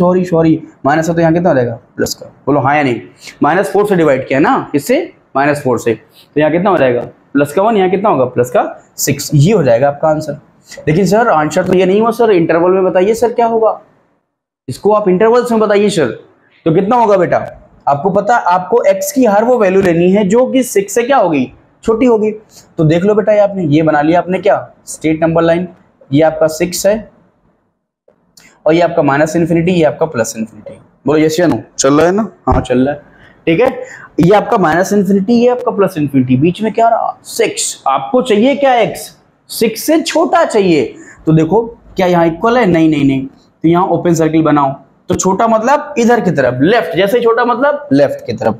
माइनस है तो यहाँ कितना हो जाएगा, प्लस का। बोलो हाँ या नहीं। -4 से डिवाइड किया ना, इससे -4 से, तो यहाँ कितना हो जाएगा, प्लस का 1, यहाँ कितना होगा, प्लस का 6। ये हो जाएगा आपका आंसर। लेकिन सर आंसर तो ये नहीं हुआ सर, इंटरवल में बताइए सर क्या होगा, इसको आप इंटरवल्स में बताइए सर। तो कितना होगा बेटा, आपको पता, आपको x की हर वो वैल्यू लेनी है जो कि 6 से क्या होगी, छोटी होगी। तो देख लो बेटा, ये आपने ये बना लिया, आपने क्या, स्टेट नंबर लाइन। ये आपका 6 है और ये आपका -∞, ये आपका +∞। बोलो यस या नो, चल रहा है ना, हाँ चल रहा है, ठीक है। ये आपका -∞, ये आपका +∞, बीच में क्या रहा, 6। आपको चाहिए क्या, x 6 से छोटा चाहिए। तो देखो क्या यहाँ इक्वल है, नहीं। तो यहाँ ओपन सर्किल बनाओ, तो छोटा मतलब इधर की तरफ, लेफ्ट, जैसे छोटा मतलब लेफ्ट की तरफ।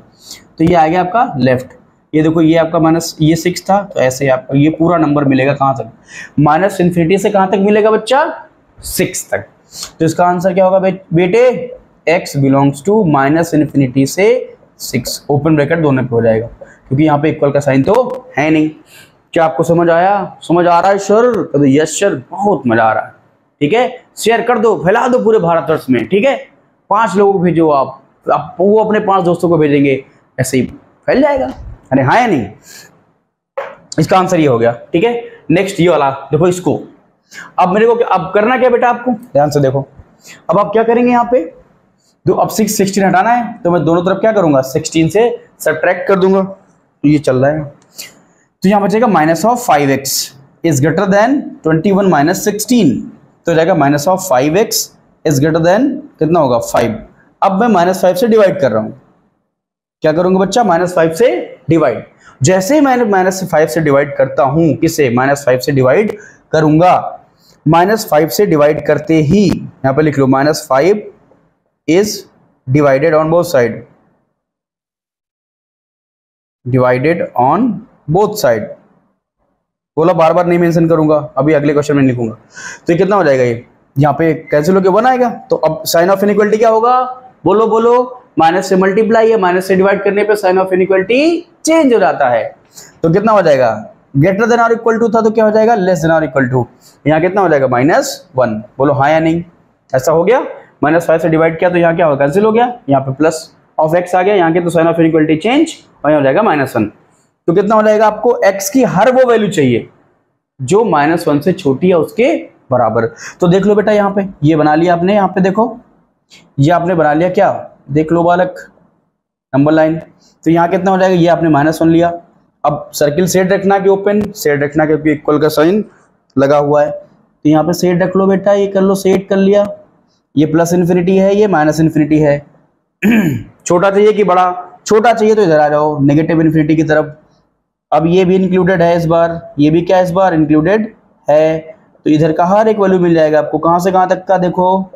तो ये आ गया आपका लेफ्ट। ये देखो ये आपका ये 6 था, तो ऐसे आपका ये पूरा नंबर मिलेगा कहां तक, -∞ से कहां तक मिलेगा बच्चा, 6 तक। तो इसका आंसर क्या होगा बेटे, x बिलोंग्स टू -∞ से 6 ओपन ब्रैकेट दोनों पे हो जाएगा, क्योंकि यहाँ पे इक्वल का साइन तो है नहीं। क्या आपको समझ आया, समझ आ रहा है सर, तो यस सर, बहुत मजा आ रहा है, ठीक है। शेयर कर दो, फैला दो पूरे भारतवर्ष में, ठीक है। 5 लोगों को भेजो आप, वो अपने 5 दोस्तों को भेजेंगे, ऐसे ही फैल जाएगा। अरे हाँ या नहीं। इसका आंसर ये हो गया, ठीक है। नेक्स्ट ये वाला देखो, इसको अब मेरे को अब करना क्या बेटा, आपको ध्यान से देखो। अब आप क्या करेंगे, यहाँ पे तो अब 16 हटाना है, तो मैं दोनों तरफ क्या करूंगा, 16 से सब्ट्रैक्ट कर दूंगा। तो ये चल रहा है, तो यहाँ बचेगा -5x इज ग्रेटर देन 21 - 16। तो जाएगा -5x इज ग्रेटर देन कितना होगा, 5। अब मैं -5 से डिवाइड कर रहा हूं, क्या करूंगा बच्चा, -5 से डिवाइड। जैसे ही मैंने -5 से डिवाइड करता हूं, किसे, -5 से डिवाइड करूंगा, -5 से डिवाइड करते ही यहां पे लिख लो -5 is divided on both side, divided on both side. बोला बार बार नहीं मेंशन करूंगा, अभी अगले क्वेश्चन में लिखूंगा। तो ये कितना हो जाएगा, ये यहाँ पे कैंसिल होकर 1 आएगा। तो अब साइन ऑफ इनइक्वालिटी क्या होगा, बोलो बोलो, माइनस से मल्टीप्लाई है, माइनस से डिवाइड करने पे साइन ऑफ इनइक्वालिटी चेंज हो जाता है। तो कितना हो जाएगा, ग्रेटर देन और इक्वल टू था तो क्या हो जाएगा, लेस देन और इक्वल टू। यहाँ कितना हो जाएगा, -1। बोलो हाँ या नहीं, ऐसा हो गया। -5 से डिवाइड किया तो यहाँ क्या होगा, कैंसिल हो गया, यहाँ पे प्लस ऑफ एक्स आ गया, यहाँ के तो साइन ऑफ इनइक्वालिटी चेंज, और यहाँ हो जाएगा -1। तो कितना हो जाएगा, आपको x की हर वो वैल्यू चाहिए जो -1 से छोटी है उसके बराबर। तो देख लो बेटा, यहाँ पे ये बना लिया आपने, यहाँ पे देखो ये आपने बना लिया, क्या देख लो बालक, नंबर लाइन। तो यहाँ कितना हो जाएगा, ये आपने -1 लिया। अब सर्किल सेट रखना कि ओपन, सेट रखना क्योंकि इक्वल का साइन लगा हुआ है। तो यहाँ पे सेट रख लो बेटा, ये कर लो, सेट कर लिया। ये प्लस इन्फिनिटी है, ये माइनस इन्फिनिटी है। छोटा चाहिए कि बड़ा, छोटा चाहिए तो इधर आ जाओ नेगेटिव इन्फिनिटी की तरफ। अब ये भी इंक्लूडेड है इस बार, ये भी क्या इस बार इंक्लूडेड है। तो इधर का हर एक वैल्यू मिल जाएगा आपको, कहां से कहां तक का, देखो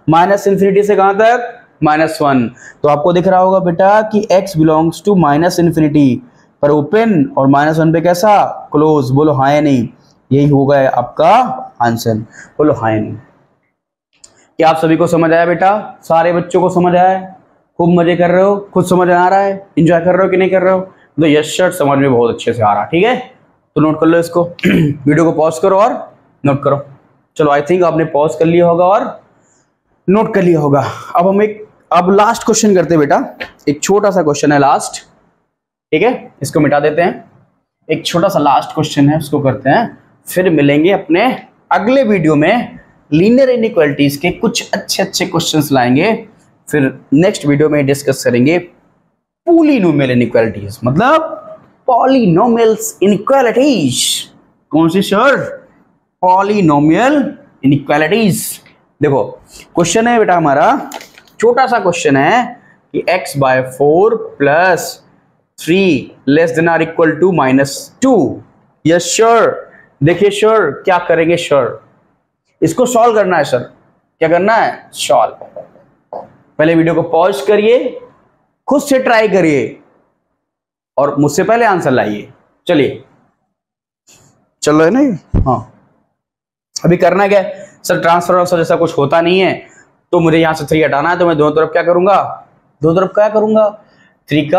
माइनस इन्फिनिटी से कहां तक, -1। तो आपको दिख रहा होगा बेटा कि x belongs to minus infinity पर ओपन और -1 पे कैसा, क्लोज। बोलो हाँ या नहीं, यही होगा आपका आंसर। बोलो हाँ या नहीं। क्या आप सभी को समझ आया बेटा, सारे बच्चों को समझ आया, खूब मजे कर रहे हो, खुद समझ आ रहा है, एंजॉय कर रहे हो कि नहीं कर रहे हो। तो यस सर, समझ में बहुत अच्छे से आ रहा, ठीक है। तो नोट कर लो इसको, वीडियो को पॉज करो और नोट करो। चलो आई थिंक आपने पॉज कर लिया होगा और नोट कर लिया होगा। अब हम अब लास्ट क्वेश्चन करते हैं बेटा, एक छोटा सा क्वेश्चन है लास्ट, ठीक है, इसको मिटा देते हैं। एक छोटा सा लास्ट क्वेश्चन है, उसको करते हैं, फिर मिलेंगे अपने अगले वीडियो में। लीनियर इनइक्वालिटीज के कुछ अच्छे अच्छे क्वेश्चंस लाएंगे, फिर नेक्स्ट वीडियो में डिस्कस करेंगे पॉलिनोमियल इनइक्वालिटीज, मतलब पॉलिनोमियल्स इनइक्वालिटीज। कौन सी सर, पॉलिनोमियल इनइक्वालिटीज। देखो क्वेश्चन है बेटा हमारा, छोटा सा क्वेश्चन है कि x/4 + 3 less than or equal to -2। Yes sir, देखिए सर क्या करेंगे सर, इसको सॉल्व करना है सर। क्या करना है, सॉल्व। पहले वीडियो को पॉज करिए, खुद से ट्राई करिए और मुझसे पहले आंसर लाइए। चलिए, चल रहा है ना, हाँ। अभी करना क्या है सर, ट्रांसफर ऑफ जैसा कुछ होता नहीं है, तो मुझे यहां से 3 हटाना है, तो मैं दोनों तरफ क्या करूंगा, दोनों तरफ क्या करूंगा, 3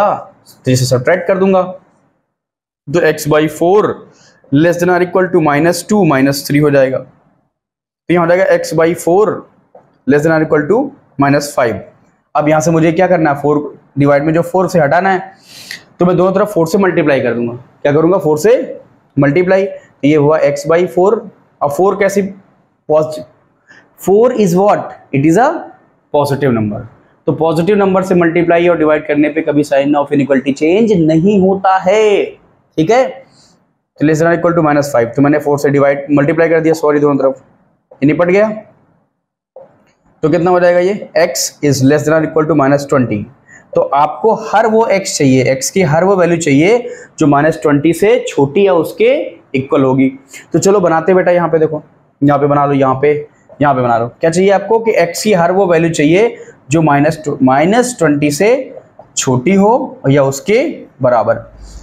से सब्ट्रैक्ट कर दूंगा। तो x/4 less than or equal to -2 -3 हो जाएगा। तो यहां हो जाएगा x/4 less than or equal to -5। अब यहां से मुझे क्या करना है, 4 डिवाइड में जो 4 से हटाना है, तो मैं दोनों तरफ 4 से मल्टीप्लाई कर दूंगा। क्या करूंगा, 4 से मल्टीप्लाई। तो ये हुआ x/4। अब 4 कैसी, 4 is what, it is a positive number. तो पॉजिटिव नंबर से मल्टीप्लाई और डिवाइड करने पे कभी साइन ऑफ इनइक्वालिटी चेंज नहीं होता है, ठीक है। तो लेस देन इक्वल टू -5, तो मैंने 4 से डिवाइड मल्टीप्लाई कर दिया, सॉरी दोनों तरफ, ये निपट गया। तो कितना हो जाएगा ये, x is less than equal to -20। तो आपको हर वो x चाहिए, x की हर वो वैल्यू चाहिए जो -20 से छोटी या उसके इक्वल होगी। तो चलो बनाते बेटा, यहाँ पे देखो, यहाँ पे बना लो, यहाँ पे बना लो। क्या चाहिए आपको कि x की हर वो वैल्यू चाहिए जो -20 से छोटी हो या उसके बराबर।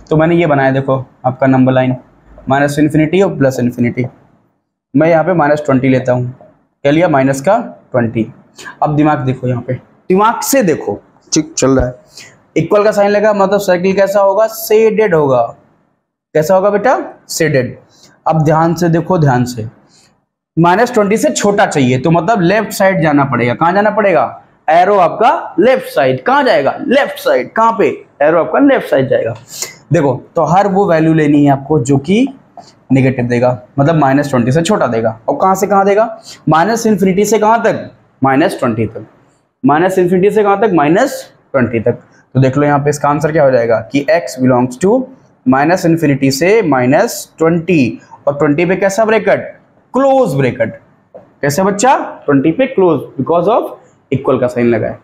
तो मैंने ये बनाया, देखो आपका नंबर लाइन, -∞ और +∞। मैं यहाँ पे -20 लेता हूँ, क्या लिया, -20। अब दिमाग देखो, यहाँ पे दिमाग से देखो, ठीक चल रहा है। इक्वल का साइन लगा, मतलब सर्किल कैसा होगा, शेडेड होगा। कैसा होगा बेटा, शेडेड। अब ध्यान से देखो, ध्यान से, -20 से छोटा चाहिए, तो मतलब लेफ्ट साइड जाना पड़ेगा। कहां जाना पड़ेगा, एरो आपका लेफ्ट साइड। कहां जाएगा, लेफ्ट साइड। कहां पे, एरो आपका लेफ्ट साइड जाएगा। देखो, तो हर वो वैल्यू लेनी है आपको जो कि नेगेटिव देगा, मतलब -20 से छोटा देगा। और कहां से कहां देगा, -∞ से कहां तक, -20 तक। -∞ से कहां तक, -20 तक। तो देख लो यहाँ पे इसका आंसर क्या हो जाएगा कि x बिलोंग्स टू -∞ से -20, और 20 पे कैसा ब्रैकेट, क्लोज ब्रैकेट। कैसे बच्चा, 20 पे क्लोज, बिकॉज ऑफ इक्वल का साइन लगा है।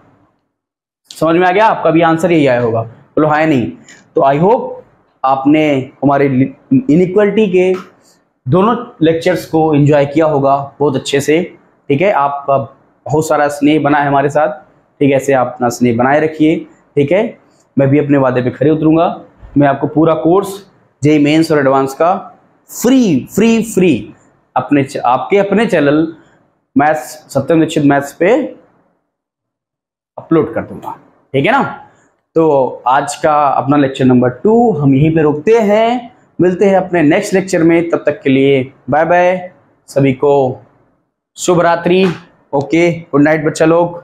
समझ में आ गया, आपका भी आंसर यही आया होगा। बोलो हाँ नहीं। तो आई होप आपने हमारे इनइक्वालिटी के दोनों लेक्चर्स को एंजॉय किया होगा बहुत अच्छे से। ठीक है, आपका बहुत सारा स्नेह बना है हमारे साथ। ठीक है, ऐसे आप अपना स्नेह बनाए रखिए। ठीक है, मैं भी अपने वादे पे खरे उतरूंगा। मैं आपको पूरा कोर्स जेईई मेंस और एडवांस का फ्री आपके अपने चैनल मैथ्स सत्यम दीक्षित मैथ्स पे अपलोड कर दूंगा। ठीक है ना। तो आज का अपना लेक्चर नंबर 2 हम यहीं पे रोकते हैं। मिलते हैं अपने नेक्स्ट लेक्चर में, तब तक के लिए बाय बाय। सभी को शुभ रात्रि। ओके, गुड नाइट बच्चा लोग।